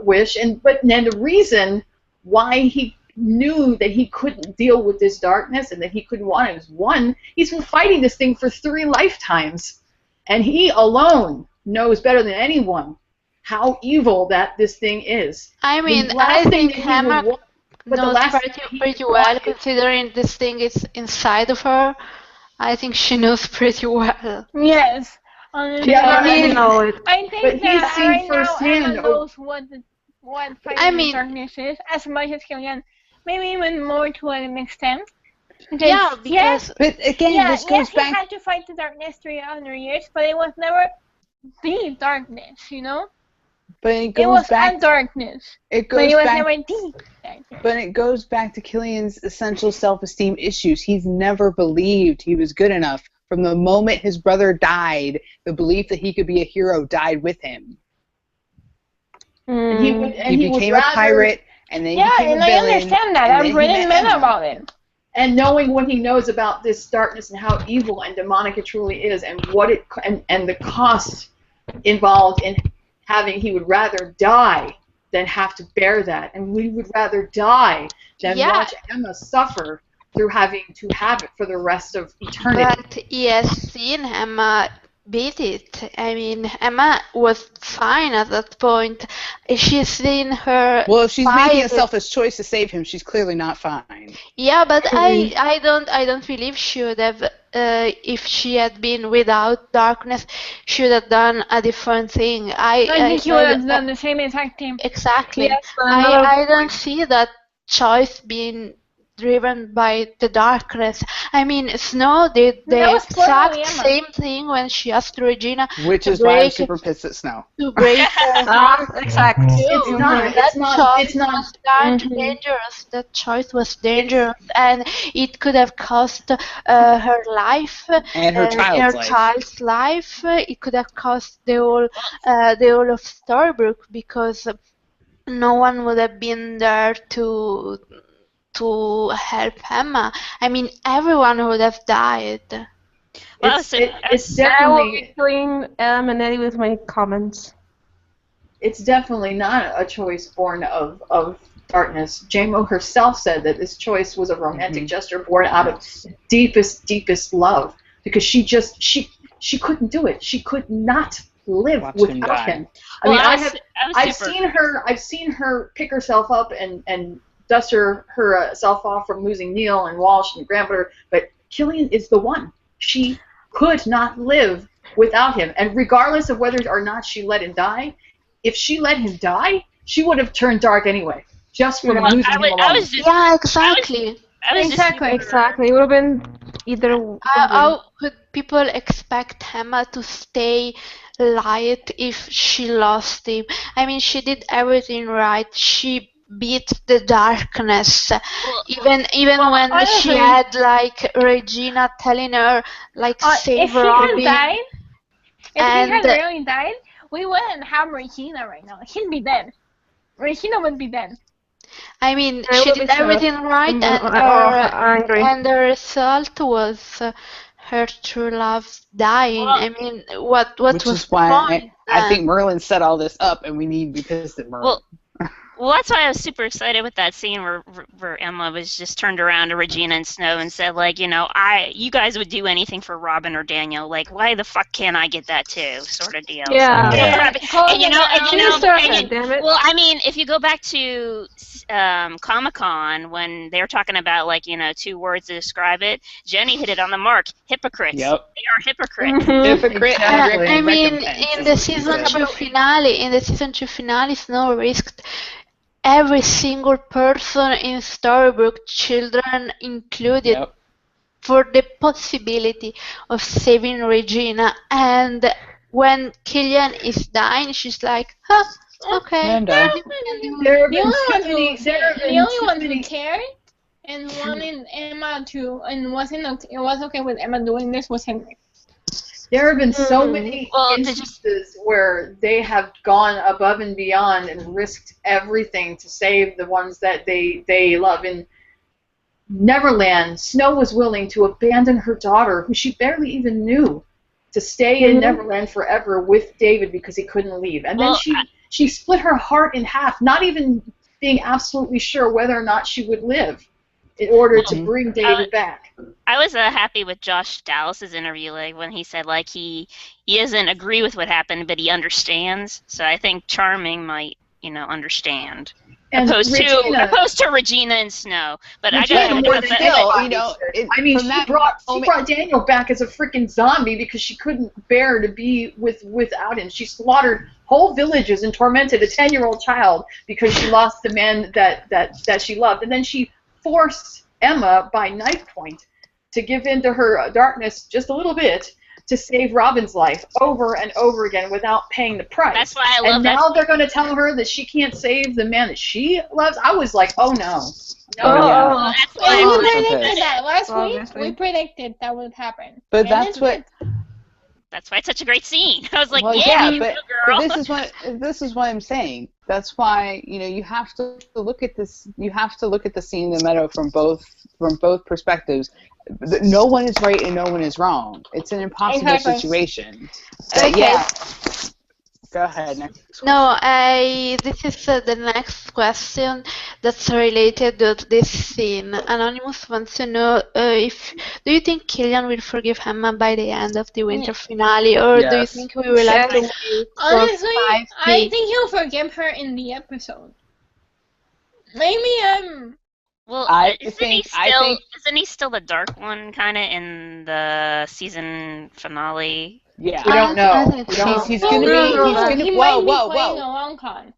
wish. But then the reason why he knew that he couldn't deal with this darkness and that he couldn't want it was, one, he's been fighting this thing for 3 lifetimes, and he alone knows better than anyone how evil that this thing is. I mean, I think Hammer knows pretty well, considering this thing is inside of her. I think she knows pretty well. Yes. I know it. I think but that he's seen right firsthand. now Emma knows what fighting the darkness is as much as Killian. Maybe even more to an extent. Because, but again, this goes back. He had to fight the darkness 300 years, but it was never the darkness, But it goes back. A darkness. It goes but it was back. never the darkness. But it goes back to Killian's essential self-esteem issues. He's never believed he was good enough. From the moment his brother died, the belief that he could be a hero died with him. He became a pirate, and then he became a villain. I understand that. I've written men about it. And knowing what he knows about this darkness and how evil and demonic it truly is, and what it and the cost involved in having, he would rather die than have to bear that, and we would rather die than watch Emma suffer through having to have it for the rest of eternity. But he has seen Emma beat it. I mean, Emma was fine at that point. She's seen her. Well, if she's making a selfish choice to save him, she's clearly not fine. Yeah, but I don't believe she would have. If she had been without darkness, she would have done a different thing. I think she would have done the same exact thing. Exactly. Yes, I don't see that choice being driven by the darkness. I mean, Snow did the exact same thing when she asked Regina, which is why I'm super pissed at Snow. To break her heart. Exactly. It's not dangerous. That choice was dangerous, and it could have cost her life and her child's life. It could have cost the whole of Storybrooke, because no one would have been there to help Emma. I mean, everyone would have died. Well, it's definitely. I will be killing Manetti with my comments. It's definitely not a choice born of darkness. J-Mo herself said that this choice was a romantic gesture born out of deepest love, because she couldn't do it. She could not live without him. I mean, I've seen her pick herself up and dust herself off from losing Neil and Walsh and Grandmother, but Killian is the one. She could not live without him, and regardless of whether or not she let him die, if she let him die, she would have turned dark anyway, just from losing him alone. Exactly. Exactly. It would have been either. How could people expect Emma to stay light if she lost him? I mean, she did everything right. She beat the darkness, even when she had like Regina telling her like save Robin. If he had really died, we wouldn't have Regina right now. She'd be dead. Regina would be dead. I mean, she did everything right, and the result was her true love dying. Well, I mean, what which was is why I think Merlin set all this up, and we need to be pissed at Merlin. Well, that's why I was super excited with that scene where Emma was just turned around to Regina and Snow and said, like, you guys would do anything for Robin or Daniel. Like, why the fuck can't I get that too? Sort of deal. Yeah. Well, I mean, if you go back to Comic-Con when they were talking about, like, 2 words to describe it. Jenny hit it on the mark. Hypocrites. Yep. They are hypocrites. Hypocrite Exactly. I and mean, recompense in is the what she season said. 2 finale, Snow risked every single person in Storybrooke, children included, Yep. for the possibility of saving Regina. And when Killian is dying, she's like, huh, okay. I'm done. There have The been only too one many. who There have the been only too one who many. cared and wanted Emma to and it was okay with Emma doing this was Henry. There have been so many Well, instances where they have gone above and beyond and risked everything to save the ones that they love. In Neverland, Snow was willing to abandon her daughter, who she barely even knew, to stay in Neverland forever with David because he couldn't leave. And then Well, she split her heart in half, not even being absolutely sure whether or not she would live, in order to bring David back. I was happy with Josh Dallas's interview, like when he said like he doesn't agree with what happened, but he understands. So I think Charming might understand, And opposed Regina, to Regina and Snow. But I Regina got more to than admit, still, anybody. I mean, from she that brought moment- Daniel back as a freaking zombie because she couldn't bear to be without him. She slaughtered whole villages and tormented a 10-year-old child because she lost the man that she loved, and then she forced Emma by knife point to give in to her darkness just a little bit to save Robin's life over and over again without paying the price. That's why I love and now they're going to tell her that she can't save the man that she loves. I was like, oh no. Yeah. that's And why we Oh, predicted okay. that last week. Obviously. We predicted that would happen. But And that's it what. did. that's why it's such a great scene. I was like, Well, yeah, yeah, but girl. this is what I'm saying. That's why you have to look at this. You have to look at the scene in the meadow from both perspectives. No one is right and no one is wrong. It's an impossible Exactly. situation. Okay. Yeah. Go ahead. Next. No, this is the next question that's related to this scene. Anonymous wants to know do you think Killian will forgive Emma by the end of the winter finale, or do you Yes. think we will have to Yes. wait for Honestly, 5B? I think he'll forgive her in the episode. Maybe Well, I isn't think- he still the dark one, kind of in the season finale? Yeah. We don't know. I think We don't- so. He's so gonna we be. don't He's know. gonna. He Whoa, might be whoa, playing a whoa. long con.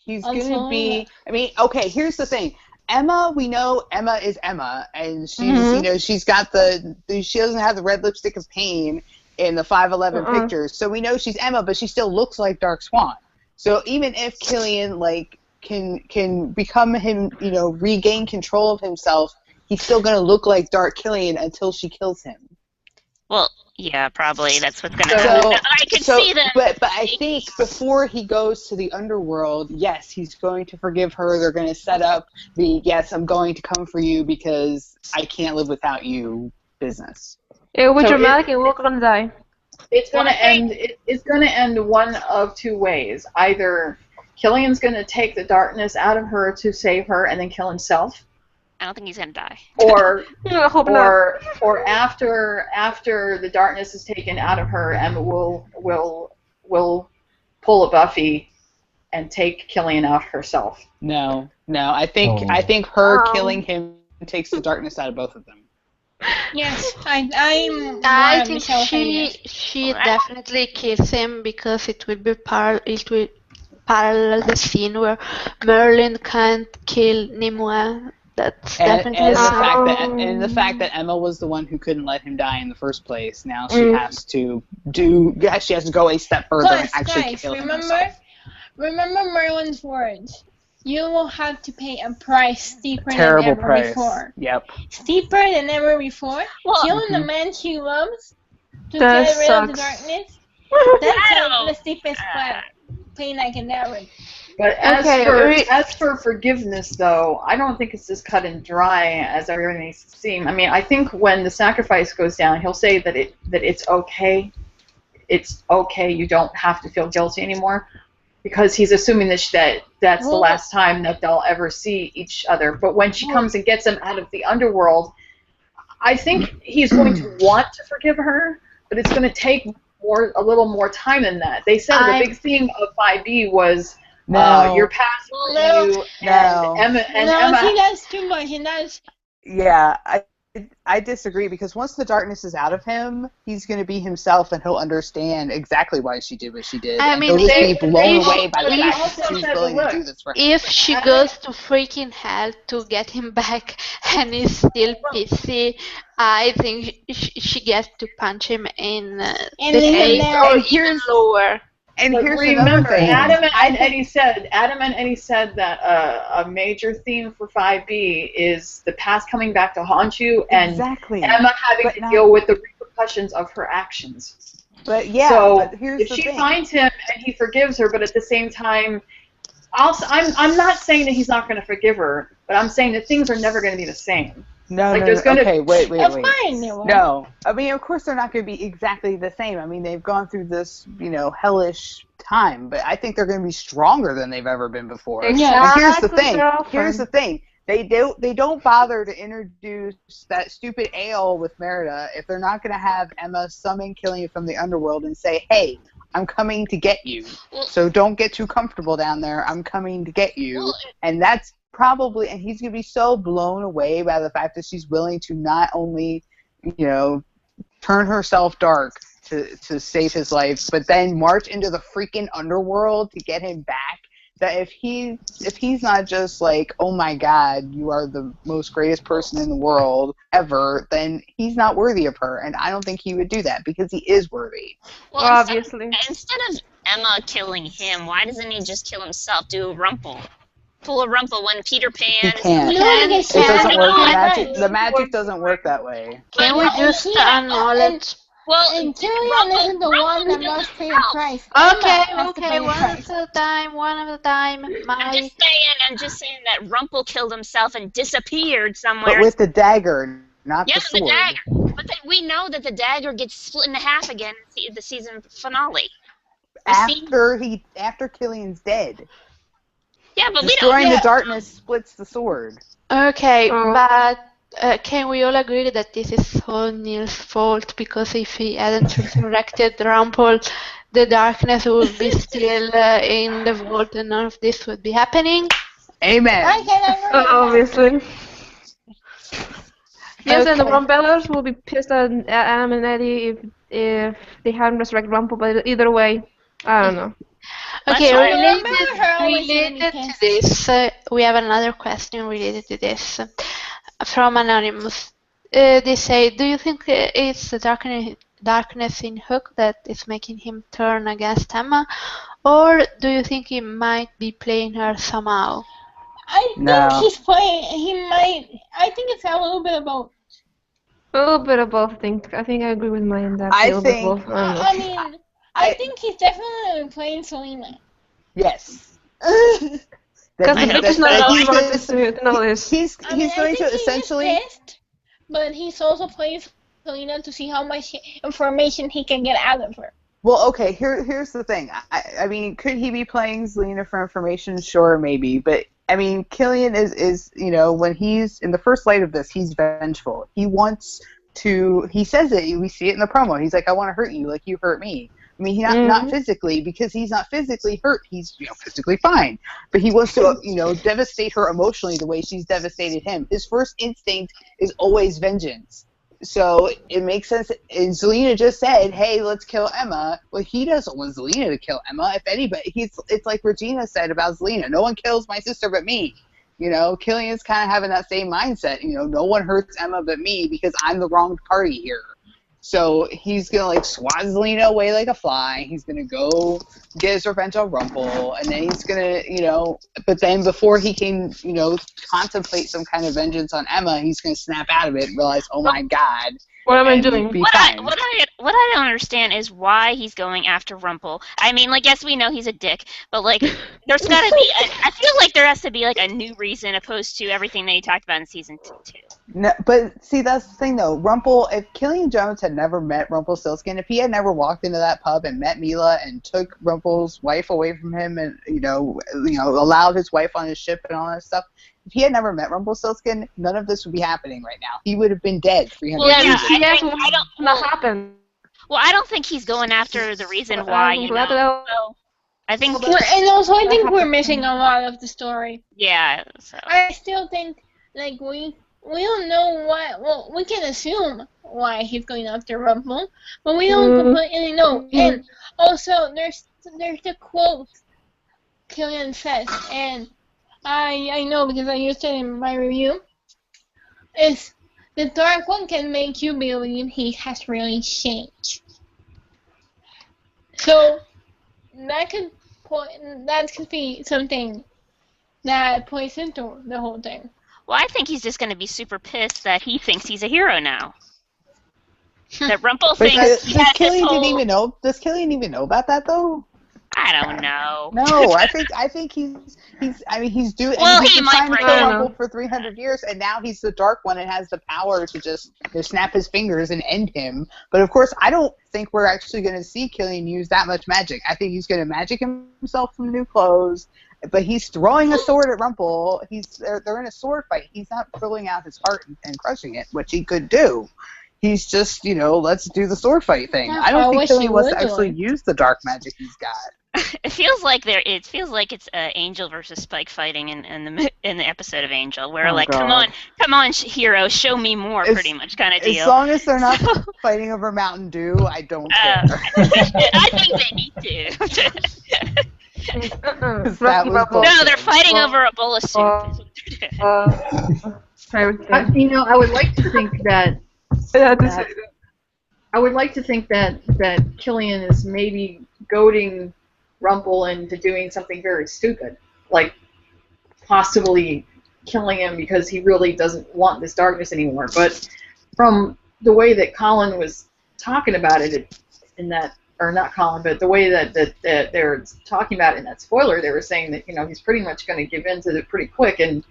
He's I'm gonna sorry. be. I mean, okay. Here's the thing. Emma, we know Emma is Emma, and she's she's got she doesn't have the red lipstick of pain in the 511 pictures, so we know she's Emma, but she still looks like Dark Swan. So even if Killian can become him, regain control of himself, he's still gonna look like Dark Killian until she kills him. Well, yeah, probably that's what's gonna So- happen. I could see that. But I think before he goes to the underworld, yes, he's going to forgive her. They're going to set up the yes, I'm going to come for you because I can't live without you business. It will be So dramatic and we're gonna die. It's going to end. It's going to end one of two ways. Either Killian's going to take the darkness out of her to save her, and then kill himself, I don't think he's gonna die. or I hope not. or after the darkness is taken out of her, Emma will pull a Buffy and take Killian out herself. No. I think Oh. her killing him takes the darkness out of both of them. Yes, I'm. I more think Michelle's idea. she definitely kills him because it will parallel the scene where Merlin can't kill Nimue. That's definitely And something. the fact that Emma was the one who couldn't let him die in the first place. Now she has to she has to go a step further and actually Guys, kill him herself. remember Merlin's words. You will have to pay a price steeper Terrible than ever price. before. Yep. Steeper than ever before. Well, Killing the man she loves to That get rid of the sucks. darkness. I That's don't- the steepest pain I can ever. But Okay, as for forgiveness, though, I don't think it's as cut and dry as everyone makes it seem. I mean, I think when the sacrifice goes down, he'll say that it's okay. It's okay. You don't have to feel guilty anymore, because he's assuming that's the last time that they'll ever see each other. But when she comes and gets him out of the underworld, I think he's going to want to forgive her, but it's going to take a little more time than that. They said the big theme of 5B was Your No, past hurt No, you, and no. no, see, that's too much, and that's Yeah, I disagree because once the darkness is out of him, he's going to be himself and he'll understand exactly why she did what she did, I and mean, he'll just be if blown if away by the but he fact if that also she's said, but willing to look, do this for him. if she Adam, goes to freaking hell to get him back and is still pissy, I think she gets to punch him in and the leave him face there. or And even lower. but here's another remember, thing. Adam and Eddie said that a major theme for 5B is the past coming back to haunt you, and Exactly, Emma having but to not. deal with the repercussions of her actions. But yeah, So but here's if the she thing. finds him and he forgives her, but at the same time, also, I'm not saying that he's not going to forgive her, but I'm saying that things are never going to be the same. No, Like no, there's no. going to Okay, wait. Of mine, they won't. No, I mean, of course they're not going to be exactly the same. I mean, they've gone through this, hellish time, but I think they're going to be stronger than they've ever been before. Yeah. And here's the Exactly, thing. Here's the girlfriend. thing. They don't bother to introduce that stupid ale with Merida if they're not going to have Emma summon Killian from the underworld and say, "Hey, I'm coming to get you. So don't get too comfortable down there. I'm coming to get you." And that's probably, and he's going to be so blown away by the fact that she's willing to not only, turn herself dark to save his life, but then march into the freaking underworld to get him back. That if he's not just like, "Oh my God, you are the most greatest person in the world ever," then he's not worthy of her, and I don't think he would do that because he is worthy. Well, Obviously. instead of Emma killing him, why doesn't he just kill himself? Do a Rumple. Pull a Rumple when Peter He Pan. can't. No, because It doesn't work. Killian The is magic doesn't work that way. Can we just acknowledge? Well, and Killian isn't the one that must pay a price. Okay, Emma has to okay, pay a one price. at a time, one at a time. I'm just saying that Rumple killed himself and disappeared somewhere. But with the dagger, not yeah, the sword. the dagger. But then we know that the dagger gets split in half again in the season finale. After Killian's dead. Yeah, but Destroying we don't. the darkness splits the sword. Okay, Oh. but can we all agree that this is all Neil's fault? Because if he hadn't resurrected Rumpel, the darkness would be still in the vault and none of this would be happening? Amen. I can agree with that. Obviously. Yes, and the Okay. Rumbellers will be pissed at Adam and Eddie if they hadn't resurrected Rumple, but either way, I don't know. Okay, That's why I remember her always related getting to this, we have another question related to this from Anonymous. They say, do you think it's the darkness in Hook that is making him turn against Emma, or do you think he might be playing her somehow? I think No. he's playing. He might. I think it's a little bit of both. A little bit of both, I think I agree with mine. That I a little bit think- of both. I don't know. I mean, I think he's definitely playing Selena. Yes. Because the bitch is not he's smart gonna- to know this. He's I mean, going I to think essentially. he's pissed, but he's also playing Selena to see how much information he can get out of her. Well, okay. Here's the thing. I mean, could he be playing Zelina for information? Sure, maybe. But I mean, Killian is when he's in the first light of this, he's vengeful. He wants to. He says it. We see it in the promo. He's like, "I want to hurt you, like you hurt me." I mean, not physically, because he's not physically hurt. He's physically fine, but he wants to devastate her emotionally the way she's devastated him. His first instinct is always vengeance. So it makes sense. And Zelina just said, "Hey, let's kill Emma." Well, he doesn't want Zelina to kill Emma. If anybody, it's like Regina said about Zelina. No one kills my sister but me. Killian's kind of having that same mindset. No one hurts Emma but me because I'm the wrong party here. So he's going to swat Zelina away like a fly. He's going to go get his revenge on Rumple. And then he's going to, but then before he can, contemplate some kind of vengeance on Emma, he's going to snap out of it and realize, oh my God. What am I doing? What I don't understand is why he's going after Rumple. I mean, yes, we know he's a dick, but there's got to be. I feel like there has to be a new reason opposed to everything that he talked about in season 2. No, but see, that's the thing though. Rumple, if Killian Jones had never met Rumpelstiltskin, if he had never walked into that pub and met Mila and took Rumple's wife away from him and allowed his wife on his ship and all that stuff, if he had never met Rumpelstiltskin, none of this would be happening right now. He would have been dead 300 years ago. Yes, I don't happen. Well, I don't think he's going after the reason why. I'm glad that I think. And also, I think we're missing a lot of the story. Yeah. So. I still think, like, we don't know why. Well, we can assume why he's going after Rumple, but we don't completely know. And also, there's the quote Killian says, and I know because I used it in my review. Is the Dark One can make you believe he has really changed. So that could be something that plays into the whole thing. Well, I think he's just going to be super pissed that he thinks he's a hero now. That Rumple thinks he has Killian this whole... didn't even know. Does Killian even know about that though? I don't know. No, I think he's. I mean, he's doing. Well, he's he been might trying to break kill it. Rumple for 300 years, and now he's the Dark One and has the power to just snap his fingers and end him. But of course, I don't think we're actually going to see Killian use that much magic. I think he's going to magic himself some new clothes. But he's throwing a sword at Rumple. They're in a sword fight. He's not pulling out his heart and crushing it, which he could do. He's just, let's do the sword fight thing. I don't think Killian wants to actually use the dark magic he's got. It feels like it's Angel versus Spike fighting in the episode of Angel, where come on, hero, show me more, pretty much kind of deal. As long as they're not fighting over Mountain Dew, I don't care. I think they need to. No, they're fighting over a bowl of soup. I would like to think that. I would like to think that Killian is maybe goading Rumple into doing something very stupid, like possibly killing him because he really doesn't want this darkness anymore. But from the way that Colin was talking about it in that, or not Colin, but the way that they were talking about it in that spoiler, they were saying that he's pretty much going to give in to it pretty quick and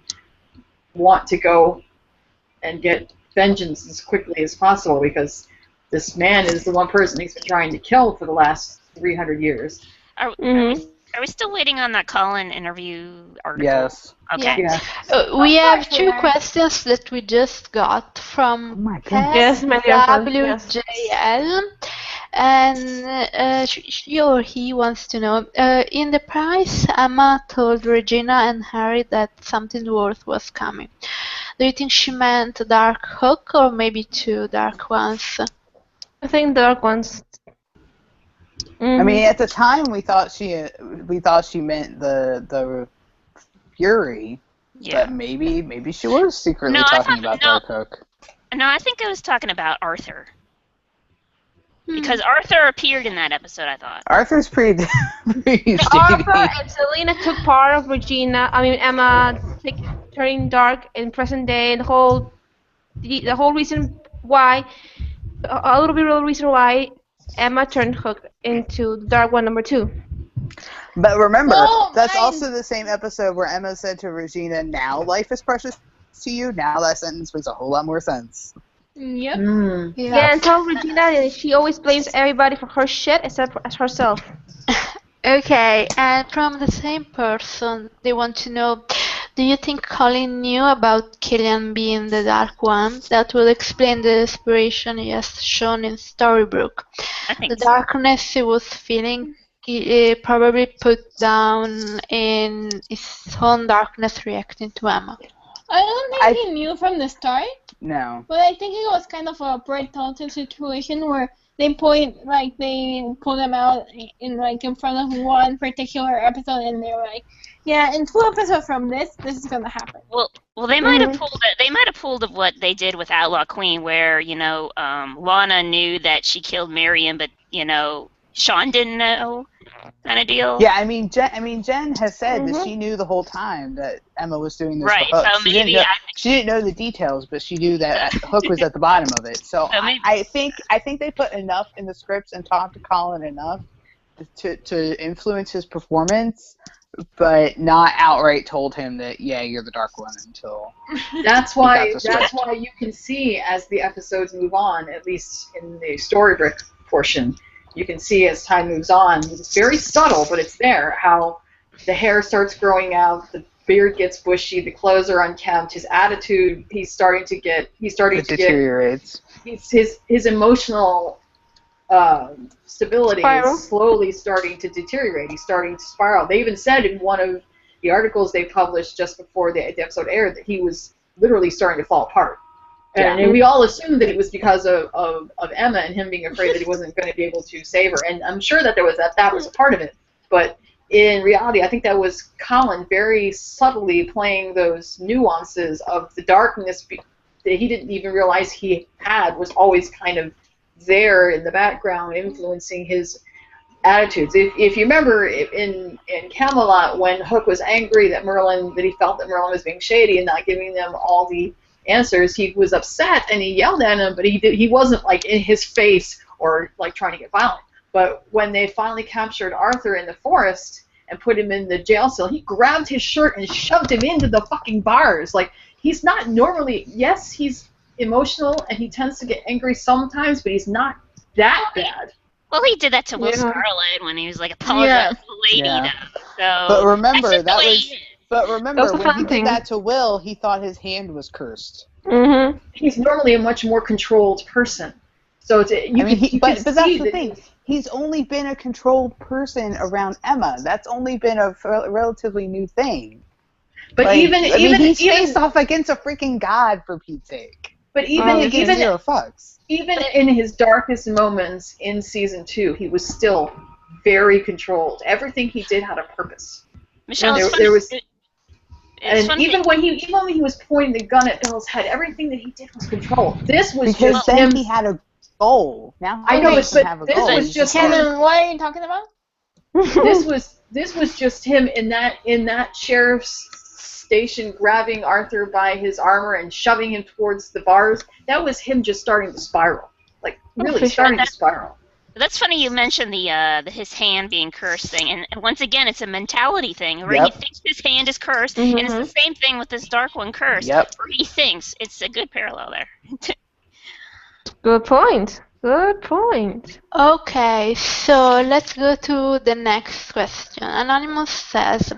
want to go and get vengeance as quickly as possible because this man is the one person he's been trying to kill for the last 300 years. Are we still waiting on that Colin interview article? Yes. Okay. Yeah. We have two questions that we just got from WJL, and she or he wants to know, in the prize, Emma told Regina and Harry that something worse was coming. Do you think she meant Dark Hook or maybe two Dark Ones? I think Dark Ones. I mean, at the time, we thought she meant the Fury, but maybe she was secretly talking about Dark Hook. No, I think I was talking about Arthur. Because Arthur appeared in that episode, I thought. Arthur's pretty Arthur and Selena took part of Emma turning dark in present day, and the whole reason why, a little bit of the reason why Emma turned Hook into the Dark One #2. But remember, that's also the same episode where Emma said to Regina, "Now life is precious to you." Now that sentence makes a whole lot more sense. Yep. Yeah, and tell Regina she always blames everybody for her shit except for herself. Okay, and from the same person, they want to know, do you think Colin knew about Killian being the Dark One? That will explain the desperation he has shown in Storybrooke. I think the darkness he was feeling probably put down in his own darkness reacting to Emma. I don't think he knew from the start. No. But I think it was kind of a Brett Dalton situation where they pull them out in front of one particular episode, and they're like, yeah, in 2 episodes from this is gonna happen. Well, they might have pulled it. They might have pulled of what they did with Outlaw Queen, where Lana knew that she killed Miriam, but Sean didn't know, kind of deal. Yeah, I mean, Jen has said that she knew the whole time that Emma was doing this right, for Hook. So maybe she didn't know the details, but she knew that Hook was at the bottom of it. So I think they put enough in the scripts and talked to Colin enough to influence his performance, but not outright told him that you're the Dark One until. That's why you can see as the episodes move on, at least in the Storybrooke portion. You can see as time moves on, it's very subtle, but it's there, how the hair starts growing out, the beard gets bushy, the clothes are unkempt, his attitude, he's starting to deteriorates. His emotional stability Spiral. is slowly starting to deteriorate. He's starting to spiral. They even said in one of the articles they published just before the episode aired that he was literally starting to fall apart. And we all assumed that it was because of Emma and him being afraid that he wasn't going to be able to save her. And I'm sure that that was part of it. But in reality, I think that was Colin very subtly playing those nuances of the darkness that he didn't even realize he had was always kind of there in the background, influencing his attitudes. If you remember in Camelot, when Hook was angry that he felt that Merlin was being shady and not giving them all the answers, he was upset and he yelled at him, but he wasn't like in his face or like trying to get violent. But when they finally captured Arthur in the forest and put him in the jail cell, he grabbed his shirt and shoved him into the fucking bars. Like, he's not normally, yes, he's emotional and he tends to get angry sometimes, but he's not that bad. Well, he did that to Will Scarlet when he was like apologizing to the lady. So But remember, that was. But remember, a when fun he thing. did that to Will, he thought his hand was cursed. Mm-hmm. He's normally a much more controlled person. So it's, but that's the thing. He's only been a controlled person around Emma. That's only been a relatively new thing. But like, even he's faced off against a freaking god, for Pete's sake. But even zero fucks. Even in his darkest moments in season 2, he was still very controlled. Everything he did had a purpose. Michelle, even when he was pointing the gun at Bill's head, everything that he did was controlled. This was because just then him. he had a goal. Now I know, but this was just Cameron, what are you talking about? this was just him in that sheriff's station, grabbing Arthur by his armor and shoving him towards the bars. That was him just starting to spiral, like really starting to spiral. That's funny you mentioned the his hand being cursed thing, and once again, it's a mentality thing, right? Yep. He thinks his hand is cursed, and it's the same thing with this Dark One curse. Yep. Where he thinks. It's a good parallel there. Good point. Good point. Okay, so let's go to the next question. Anonymous says,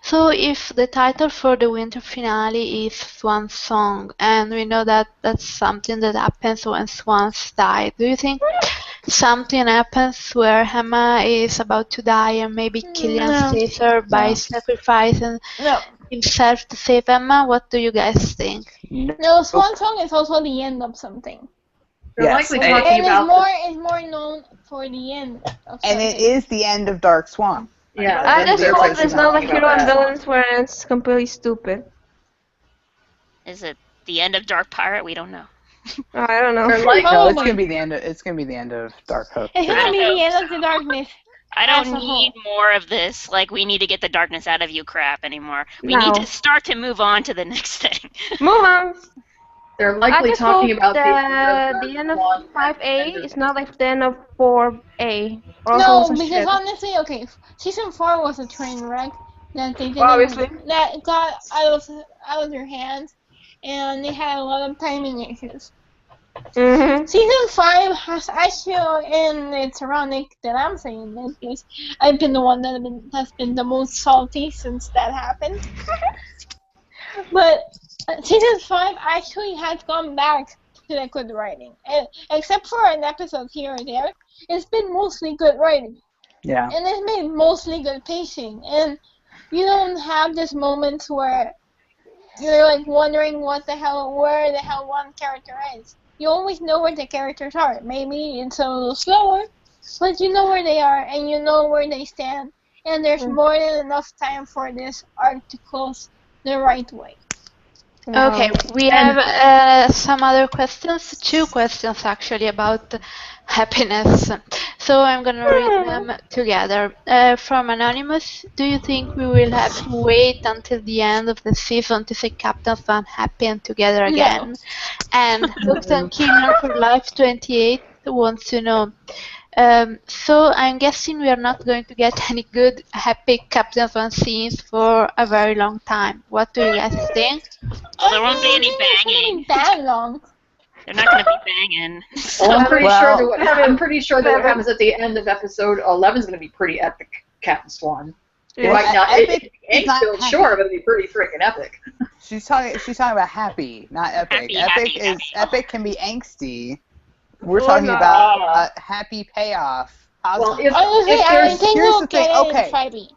so if the title for the winter finale is Swan Song, and we know that that's something that happens when swans die, do you think something happens where Emma is about to die and maybe Killian saves her by sacrificing himself to save Emma? What do you guys think? No, Swan Song is also the end of something. Yes, likely talking about it's more known for the end of something. And it is the end of Dark Swan. Yeah, I just hope it's not like hero and villains where it's completely stupid. Is it the end of Dark Pirate? We don't know. I don't know. No, it's gonna be the end. It's gonna be the end of Dark Hook. It's gonna be the end of the darkness. I don't need more of this. Like, we need to get the darkness out of you crap anymore. We need to start to move on to the next thing. Move on. They're likely talking about the end of 5A is not like the end of 4A. No, because honestly, okay, season 4 was a train wreck that they didn't that got out of their hands, and they had a lot of timing issues. Season 5 has actually, and it's ironic that I'm saying this because I've been the one that's been the most salty since that happened. But season 5 actually has gone back to the good writing, and except for an episode here or there, it's been mostly good writing. Yeah. And it's been mostly good pacing, and you don't have these moments where you're like wondering where the hell one character is. You always know where the characters are. Maybe it's a little slower, but you know where they are and you know where they stand, and there's more than enough time for this arc to close the right way. Okay, we have some other questions, 2 questions actually about happiness. So I'm gonna read them together. From Anonymous, do you think we will have to wait until the end of the season to see Captain Swan happy and together again? No. And Dr. Killer for Life 28 wants to know. So I'm guessing we are not going to get any good, happy Captain Swan scenes for a very long time. What do you guys think? Well, there won't be any banging. That long. They're not going to be banging. Well, I'm pretty sure that what happens at the end of episode 11 is going to be pretty epic, Captain Swan. It might not. Epic. Sure, but it'll be pretty freaking epic. She's talking about happy, not epic. Happy. Epic can be angsty. We're Or talking not. about a happy payoff. Well, Positive. Honestly, if I there's think here's we'll the thing. get it in Okay. 5e.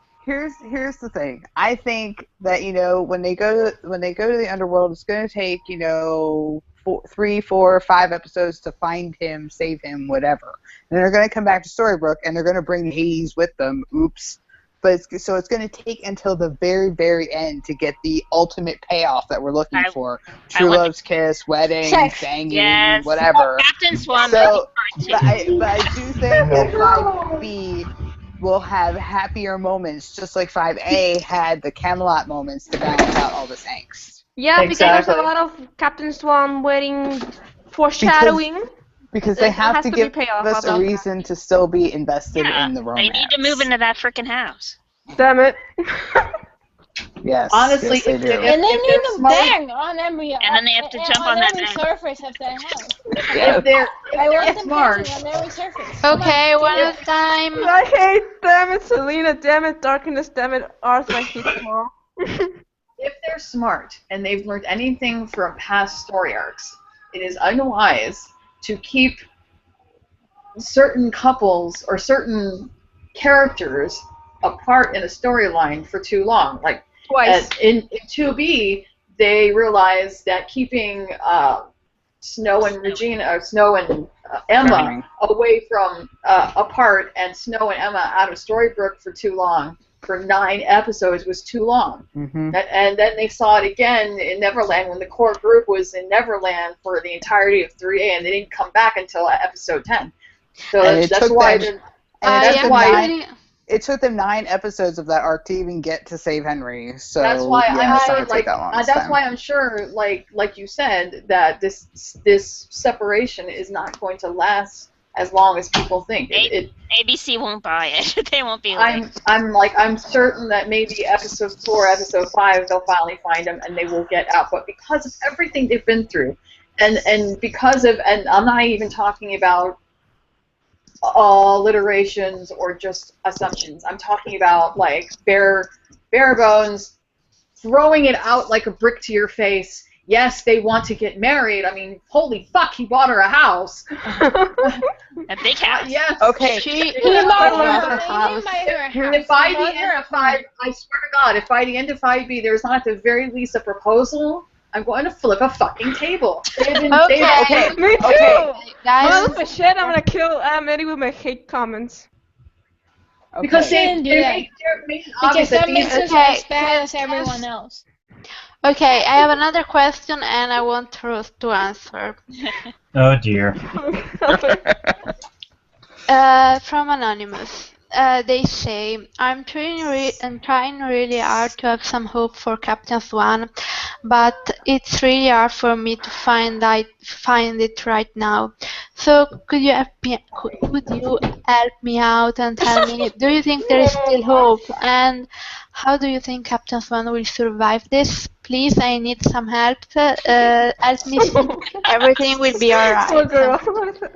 Here's the thing. I think that when they go to the underworld, it's going to take 3, 4, 5 episodes to find him, save him, whatever. And they're going to come back to Storybrooke, and they're going to bring Hades with them. Oops. But it's going to take until the very, very end to get the ultimate payoff that we're looking for. True want love's kiss, wedding, Sex. banging, Yes. whatever. Captain Swan So, movie but part 2. I do think that 5B will have happier moments, just like 5A had the Camelot moments to balance out all this angst. Yeah, because there's Exactly. a lot of Captain Swan wedding foreshadowing. Because There they have has to to be give payoff us a about reason to still be invested Yeah, in the they romance. need to move into that freaking house. Damn it. Yes, Honestly, yes, they do. And they need they're them smart, there on every And then they have to jump on that every van. surface of that house. Yeah. if they're I want them smart, painting on every surface. Come Okay, on, one give at a time. I hate, damn it, Selena, damn it, Darkness, damn it, Arthur, I hate them all. if they're smart and they've learned anything from past story arcs, it is unwise to keep certain couples or certain characters apart in a storyline for too long. Like Twice. in 2B, they realized that keeping Snow and Emma Charming. away from apart, and Snow and Emma out of Storybrooke for too long, for 9 episodes, was too long. Mm-hmm. And then they saw it again in Neverland when the core group was in Neverland for the entirety of 3A, and they didn't come back until episode 10. So And that's why. It took them 9 episodes of that arc to even get to save Henry. So That's why yeah, it's not I'm gonna take that long this that's time. why I'm sure, like you said, that this separation is not going to last as long as people think. ABC won't buy it. They won't be like. I'm certain that maybe episode 4, episode 5, they'll finally find him and they will get out. But because of everything they've been through, and because of, and I'm not even talking about alliterations or just assumptions. I'm talking about like bare bones, throwing it out like a brick to your face. Yes, they want to get married. I mean, holy fuck, he bought her a house. A big house. Yes. Okay. He bought her a house. If by the end of 5, I swear to God, if by the end of 5B there's not at the very least a proposal, I'm going to flip a fucking table. Okay. Me too! Okay. Guys, Oh, shit, I'm gonna kill Eddie with my hate comments. Because Okay. they're making obvious Because that these makes us Okay. as bad as everyone else. okay, I have another question and I want Ruth to answer. Oh dear. From Anonymous. They say, I'm trying really hard to have some hope for Captain Swan, but it's really hard for me to find it right now. So could you help me out and tell me, do you think there is still hope? And how do you think Captain Swan will survive this? Please, I need some help. Help me see everything will be Poor alright. girl.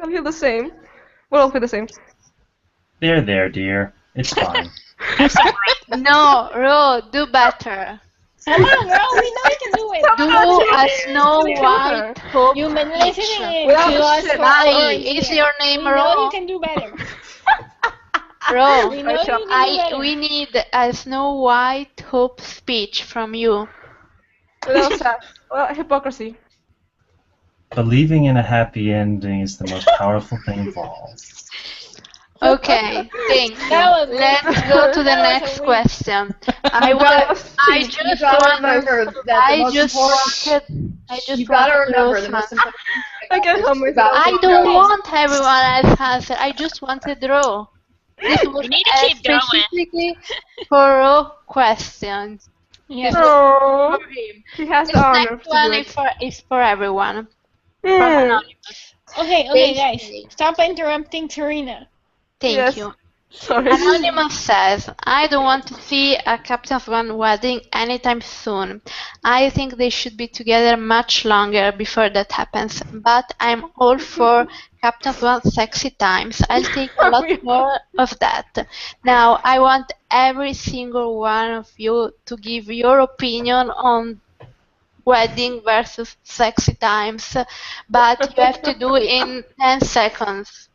I feel the same. We all feel the same. There, dear. It's fine. No, Ro, do better. Come on, girl, we know you can do it. Do a Snow White hope You've been listening Without to us shit. for Why? hours Is here. your name We know you Ro? can do better. Ro, We know you can do better. we need a Snow White hope speech from you. Without sad. Well, hypocrisy. Believing in a happy ending is the most powerful thing of all. Okay, thank you. That was weak. Let's go to the That was a next weak- question. I You just gotta want remember that the most important. You gotta remember the most important. I can't help myself. I don't want everyone else answer. I just wanted Ro. This was We need to keep going. specifically for Ro questions. Yeah. Oh, For him. he has This the honor next to one do is it. for everyone. From Hmm. Anonymous. Okay, guys. Basically. Stop interrupting Serena. Thank Yes. you. Sorry. Anonymous says, I don't want to see a Captain Swan wedding anytime soon. I think they should be together much longer before that happens. But I'm all for Captain Swan's sexy times. I'll take a lot more of that. Now, I want every single one of you to give your opinion on wedding versus sexy times, but you have to do it in 10 seconds.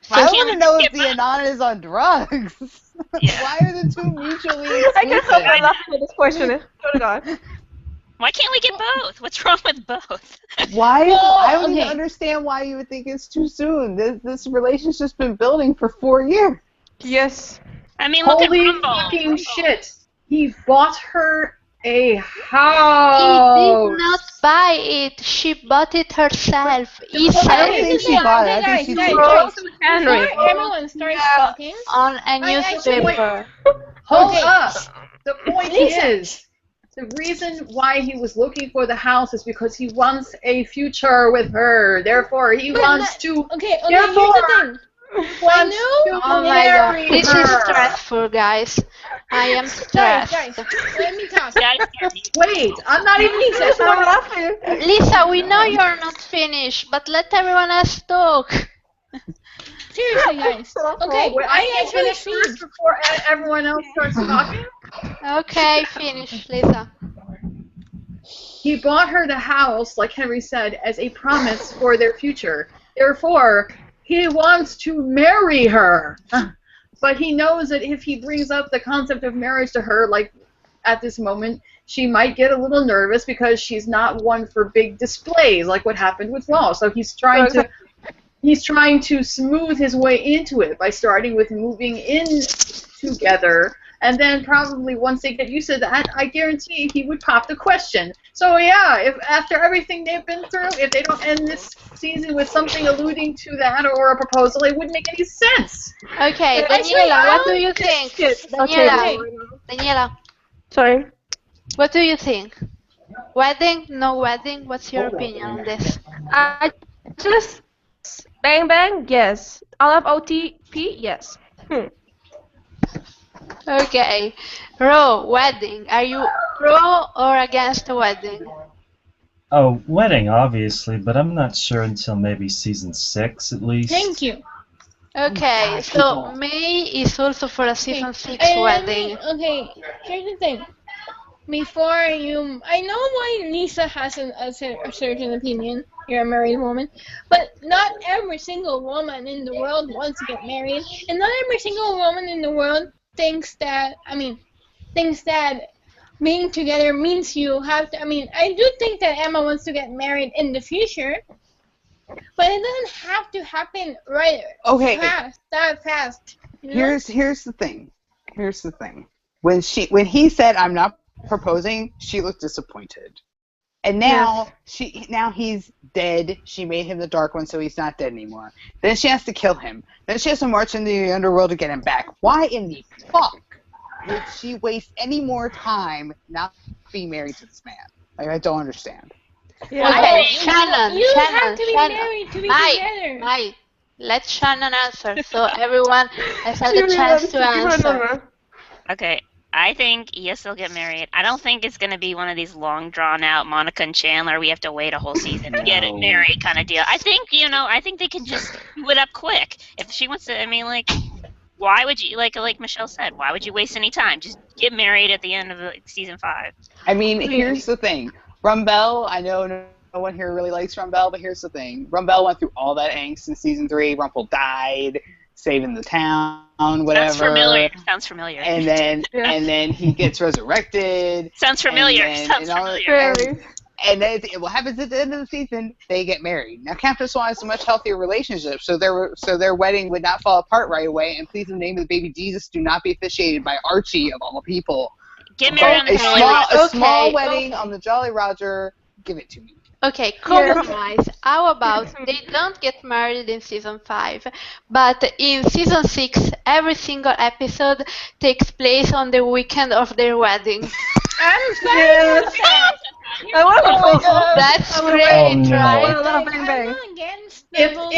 So I can't want we to know just if the Anon is on drugs. Yeah. Why are the two mutually I can't help exclusive? but laughing at this question. Oh God. Why can't we get both? What's wrong with both? Why? Well, I don't even okay. understand why you would think it's too soon. This relationship's been building for 4 years. Yes. I mean, look at Holy Rumble. fucking shit! He bought her a he house. did not buy it. She bought it herself. He the I said don't point think it she bought it. I think guys, she guys, took guys. to Henry. Before everyone starts Yeah. talking, on a I newspaper. Hold Okay. up. The point Lisa. is, the reason why he was looking for the house is because he wants a future with her. Therefore, he But wants not- to. Okay, Therefore, here's the thing. wants know- to Oh my god, marry this her. is stressful, guys. I am stressed. Guys, let me talk. Guys, Wait, I'm not even Lisa, I'm laughing. Lisa, we know you're not finished, but let everyone else talk. Seriously, guys. Okay, Wait, I can't actually finish first see. before everyone else starts talking. Okay, finish, Lisa. He bought her the house, like Henry said, as a promise for their future. Therefore, he wants to marry her. But he knows that if he brings up the concept of marriage to her, like at this moment, she might get a little nervous because she's not one for big displays, like what happened with Law. So he's trying to smooth his way into it by starting with moving in together. And then probably once they get used to that, I guarantee he would pop the question. So yeah, if after everything they've been through, if they don't end this season with something alluding to that or a proposal, it wouldn't make any sense. Okay, Actually, Daniela, what do I'll you think? Shit. Daniela, Daniela, Sorry. what do you think? Wedding, no wedding? What's your opinion on this? I just bang bang. Yes. I love OTP. Yes. Okay, Ro, wedding. Are you pro or against a wedding? Oh, wedding, obviously, but I'm not sure until maybe season 6 at least. Thank you. Okay, God, so people. May is also for a season 6 And wedding. here's the thing. Before you, I know why Lisa has a certain opinion. You're a married woman, but not every single woman in the world wants to get married, and not every single woman in the world thinks that. Thinks that being together means you have to. I do think that Emma wants to get married in the future, but it doesn't have to happen right Okay. that fast. You know? Here's the thing. Here's the thing. When he said I'm not proposing, she looked disappointed. And now he's dead. She made him the Dark One, so he's not dead anymore. Then she has to kill him. Then she has to march into the underworld to get him back. Why in the fuck would she waste any more time not being married to this man? Like, I don't understand. Okay, Shannon, You Shannon, have to be Shannon. married to be Mai, together. Mai, let Shannon answer so everyone has had a chance to answer. Okay, I think yes, they'll get married. I don't think it's gonna be one of these long drawn out Monica and Chandler. We have to wait a whole season to get it No. married kind of deal. I think I think they can just do it up quick. If she wants to, I mean, like, why would you like Michelle said? Why would you waste any time? Just get married at the end of season 5. I mean, here's the thing. Rumbell, I know no one here really likes Rumbell, but here's the thing. Rumbell went through all that angst in season 3. Rumpel died, saving the town, whatever. Sounds familiar. And then he gets resurrected. Sounds familiar. And then what happens at the end of the season? They get married. Now, Captain Swan has a much healthier relationship, so their wedding would not fall apart right away. And please, in the name of the baby Jesus, do not be officiated by Archie of all people. Get married on the Jolly a Roger. small wedding on the Jolly Roger. Give it to me. Okay, compromise. How about they don't get married in season 5, but in season 6, every single episode takes place on the weekend of their wedding. I'm fine with that. I want a proposal. That's Oh, great, no. right? I'm Bang bang. not against the whole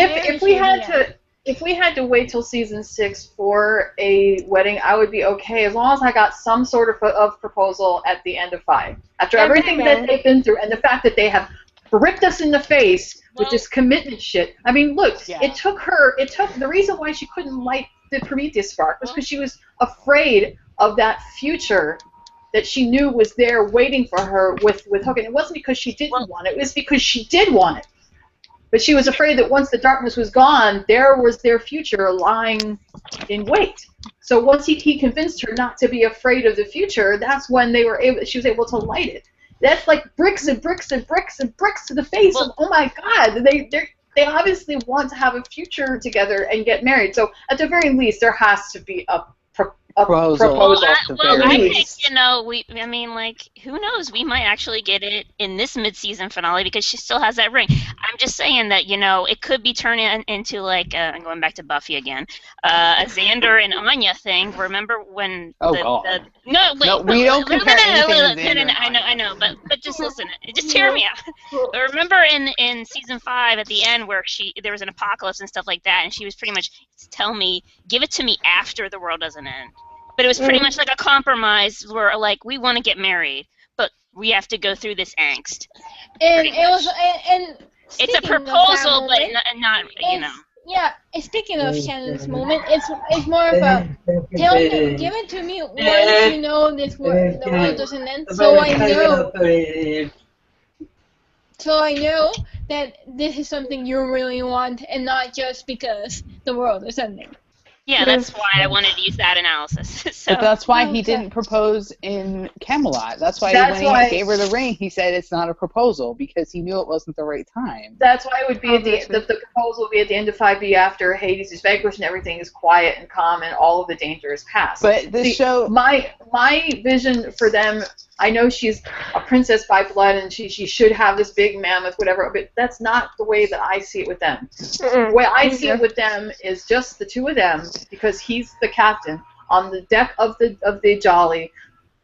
If we had to wait till season 6 for a wedding, I would be okay as long as I got some sort of proposal at the end of 5. After everything that they've been through and the fact that they have ripped us in the face with this commitment shit. I mean, look, it took the reason why she couldn't light the Prometheus spark was because she was afraid of that future that she knew was there waiting for her with Hook. And it wasn't because she didn't want it. It was because she did want it. But she was afraid that once the darkness was gone, there was their future lying in wait. So once he convinced her not to be afraid of the future, that's when she was able to light it. That's like bricks and bricks and bricks and bricks to the face of, oh my God, they obviously want to have a future together and get married. So at the very least, there has to be a proposal. I think, I mean, like, who knows? We might actually get it in this mid-season finale because she still has that ring. I'm just saying that, it could be turning into, like, I'm going back to Buffy again, a Xander and Anya thing. Remember when we don't compare anything to Xander. I know, but just listen. Just hear me out. Remember in season 5 at the end where there was an apocalypse and stuff like that, and she was pretty much, give it to me after the world doesn't end. But it was pretty much like a compromise where, like, we want to get married, but we have to go through this angst. And it was, and it's a proposal, but not. Yeah, speaking of Shannon's moment, it's more of a give it to me once you know the world doesn't end, so I know that this is something you really want, and not just because the world is ending. Yeah, that's why I wanted to use that analysis. But that's why he didn't propose in Camelot. That's why when he gave her the ring, he said it's not a proposal because he knew it wasn't the right time. That's why it would be the proposal would be at the end of 5B after Hades is vanquished and everything is quiet and calm and all of the danger is past. But this show, my vision for them, I know she's a princess by blood and she should have this big mammoth, whatever, but that's not the way that I see it with them. The way I see it with them is just the two of them, because he's the captain on the deck of the Jolly,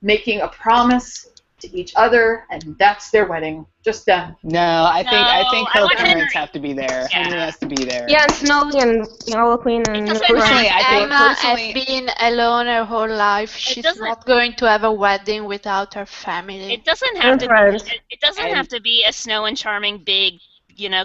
making a promise to each other, and that's their wedding. Just them. No, I think both parents have to be there. Yeah. Henry has to be there. Yeah, and Snowy and Olive Queen and Personally, Emma has been alone her whole life. She's not going to have a wedding without her family. It doesn't have to be. It doesn't have to be a snow and charming big,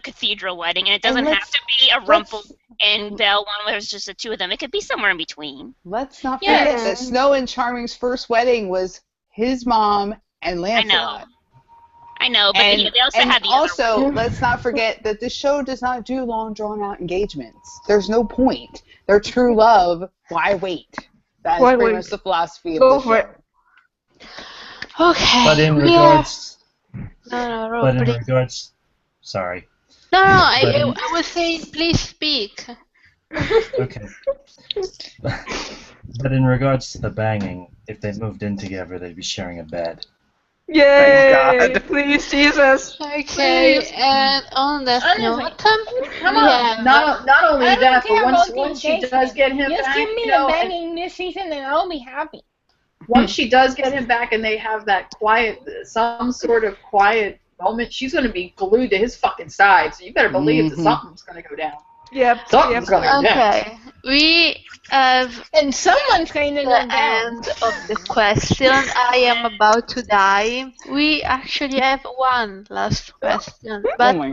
cathedral wedding, and it doesn't have to be a Rumple and Belle one where it's just the two of them. It could be somewhere in between. Let's not forget that Snow and Charming's first wedding was his mom and Lancelot. I know, but they also had the other one. Let's not forget that the show does not do long, drawn-out engagements. There's no point. They're true love. Why wait? That is pretty much the philosophy of the show. Okay. But in regards... No, sorry. No, I was saying please speak. Okay. But in regards to the banging, if they moved in together, they'd be sharing a bed. Yay! Please, Jesus. Okay, please. And on that note, come on. Not only that, but once she does get him back, just give me the banging this season, and I'll be happy. Once she does get him back, and they have that some sort of quiet moment, she's going to be glued to his fucking side. So you better believe that something's going to go down. Yep. Something's going to go down. Okay, we have and someone's going to go down. The end of the question. I am about to die. We actually have one last question, but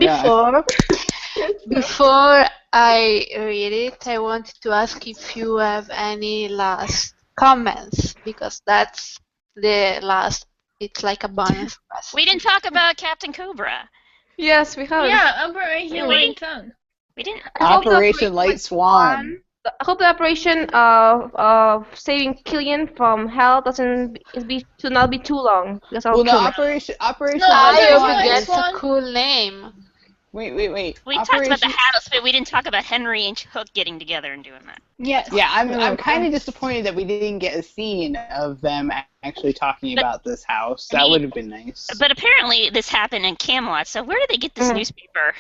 before I read it, I wanted to ask if you have any last comments, because that's the last. It's like a bonus question. We didn't talk about Captain Cobra. Yes, we have. Yeah, Operation Light Sun. We didn't. Operation Light Swan. I hope the operation of saving Killian from hell doesn't not be too long. Because Operation I Light hope it's a cool name. Wait. We talked about the Hattles, but we didn't talk about Henry and Hook getting together and doing that. Yes. Yeah, I'm kind of disappointed that we didn't get a scene of them actually talking about this house. That would have been nice. But apparently this happened in Camelot, so where did they get this newspaper?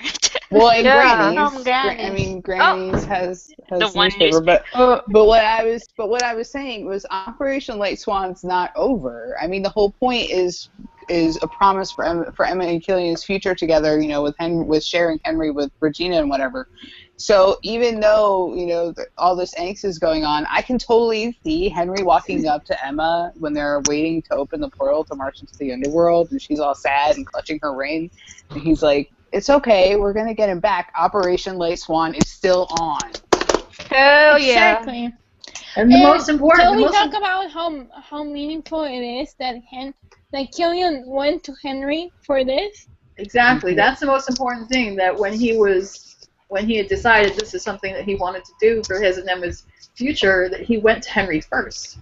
Well, in Granny's. Granny's has the one newspaper. But what I was saying was Operation Light Swan's not over. I mean, the whole point is a promise for Emma and Killian's future together, with sharing Henry with Regina and whatever. So even though, all this angst is going on, I can totally see Henry walking up to Emma when they're waiting to open the portal to march into the underworld, and she's all sad and clutching her ring. And he's like, it's okay, we're going to get him back. Operation Light Swan is still on. Hell yeah. Exactly. And the most important, Can we talk about how meaningful it is that Killian went to Henry for this? exactly. That's the most important thing. That when he had decided this is something that he wanted to do for his and Emma's future, that he went to Henry first,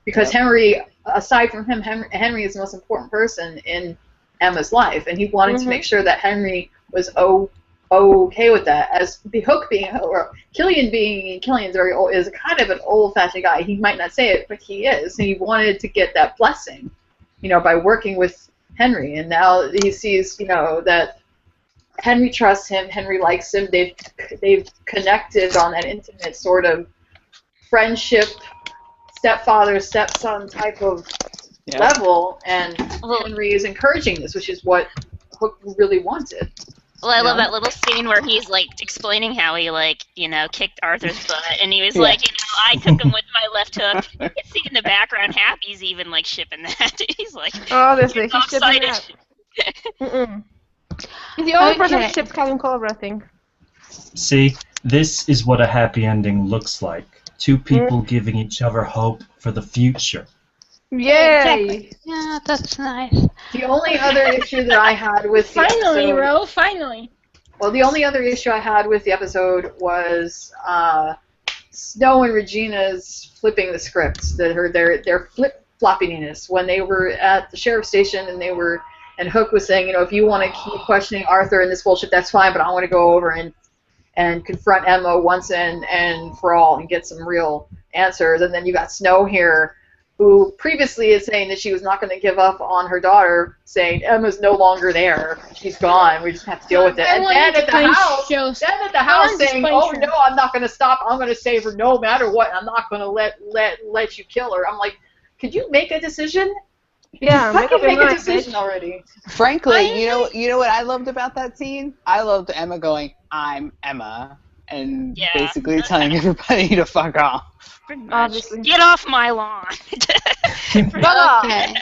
because Henry, aside from him, Henry is the most important person in Emma's life, and he wanted to make sure that Henry was okay with that. As the Hook being, or Killian's very old, is kind of an old-fashioned guy. He might not say it, but he is. And he wanted to get that blessing, by working with Henry. And now he sees, that Henry trusts him. Henry likes him. They've connected on that intimate sort of friendship, stepfather stepson type of level, and Henry is encouraging this, which is what Hook really wanted. Well, I love that little scene where he's explaining how he kicked Arthur's butt, and he was like, I took him with my left hook. You can see in the background, Happy's even shipping that. He's like, obviously, he's shipping offsided. that. He's the only person who ships Calvin Clover, I think. See, this is what a happy ending looks like. Two people giving each other hope for the future. Yay! Yeah, that's nice. The only other issue that I had with the episode, finally. Well, the only other issue I had with the episode was Snow and Regina's flipping the scripts. Their flip-floppiness when they were at the sheriff's station, and Hook was saying, if you want to keep questioning Arthur and this bullshit, that's fine, but I want to go over and confront Emma once and for all and get some real answers. And then you got Snow here, who previously is saying that she was not going to give up on her daughter, saying Emma's no longer there, she's gone, we just have to deal with it. And then at the house saying, oh no, I'm not going to stop, I'm going to save her no matter what, I'm not going to let you kill her. I'm like, could you make a decision? Yeah, make a decision already. Frankly, you know what I loved about that scene? I loved Emma going, I'm Emma, and basically telling everybody to fuck off. Obviously. Get off my lawn. Okay.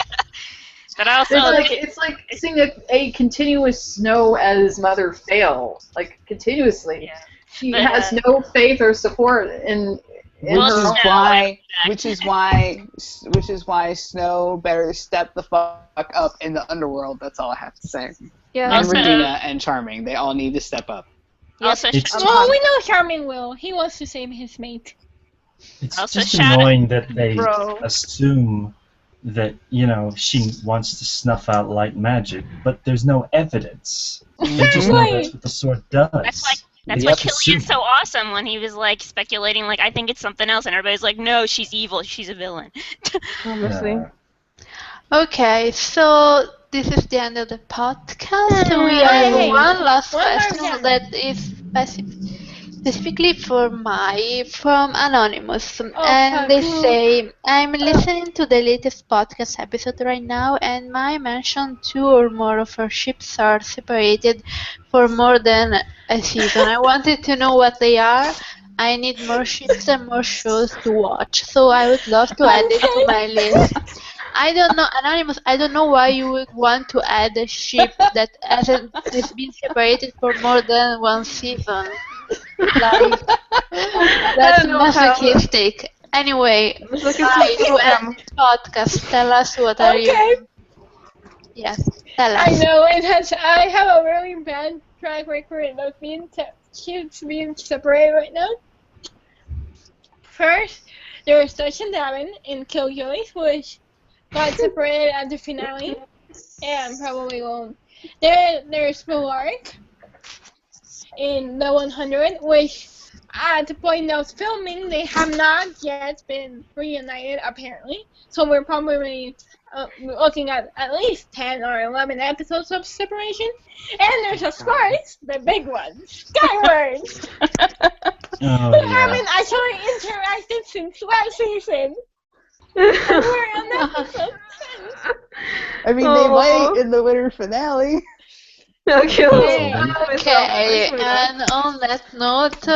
But also, it's like seeing a continuous Snow as mother fail, continuously. Yeah. She has no faith or support in which is why Snow better step the fuck up in the underworld. That's all I have to say. Yeah. And Regina and Charming, they all need to step up. Also, we know Charming will. He wants to save his mate. It's Also just annoying that they assume that, she wants to snuff out light magic, but there's no evidence. They just know that's what the sword does. That's why Killian's so awesome when he was speculating, I think it's something else, and everybody's like, no, she's evil, she's a villain. Obviously. Okay, so this is the end of the podcast. We have one last question that is specifically from Anonymous, and they say, I'm listening to the latest podcast episode right now, and Mai mentioned 2 or more of her ships are separated for more than a season. I wanted to know what they are. I need more ships and more shows to watch, so I would love to add it to my list. I don't know, Anonymous, I don't know why you would want to add a ship that hasn't been separated for more than 1 season. That's masochistic. Anyway, you end podcast. Tell us what are you. Yes, tell us. I know I have a really bad track record of ships being separated right now. First, there's Touch and Davin in Killjoys, which got separated at the finale, and probably won't. There's Mubarak in the 100, which at the point of filming, they have not yet been reunited, apparently. So we're probably looking at least 10 or 11 episodes of separation. And there's, of course, the big one, Skyward, who haven't actually interacted since last season. And we're on episode 10. I mean, they might in the winter finale. Okay, and on that note,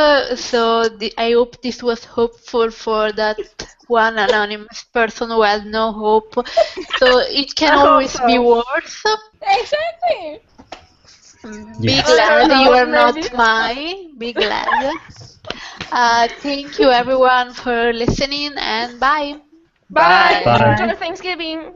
I hope this was hopeful for that one anonymous person who had no hope. So it can always be worse. Exactly. Be glad you are not mine. Be glad. Thank you everyone for listening, and bye. Bye. Bye. Enjoy Thanksgiving.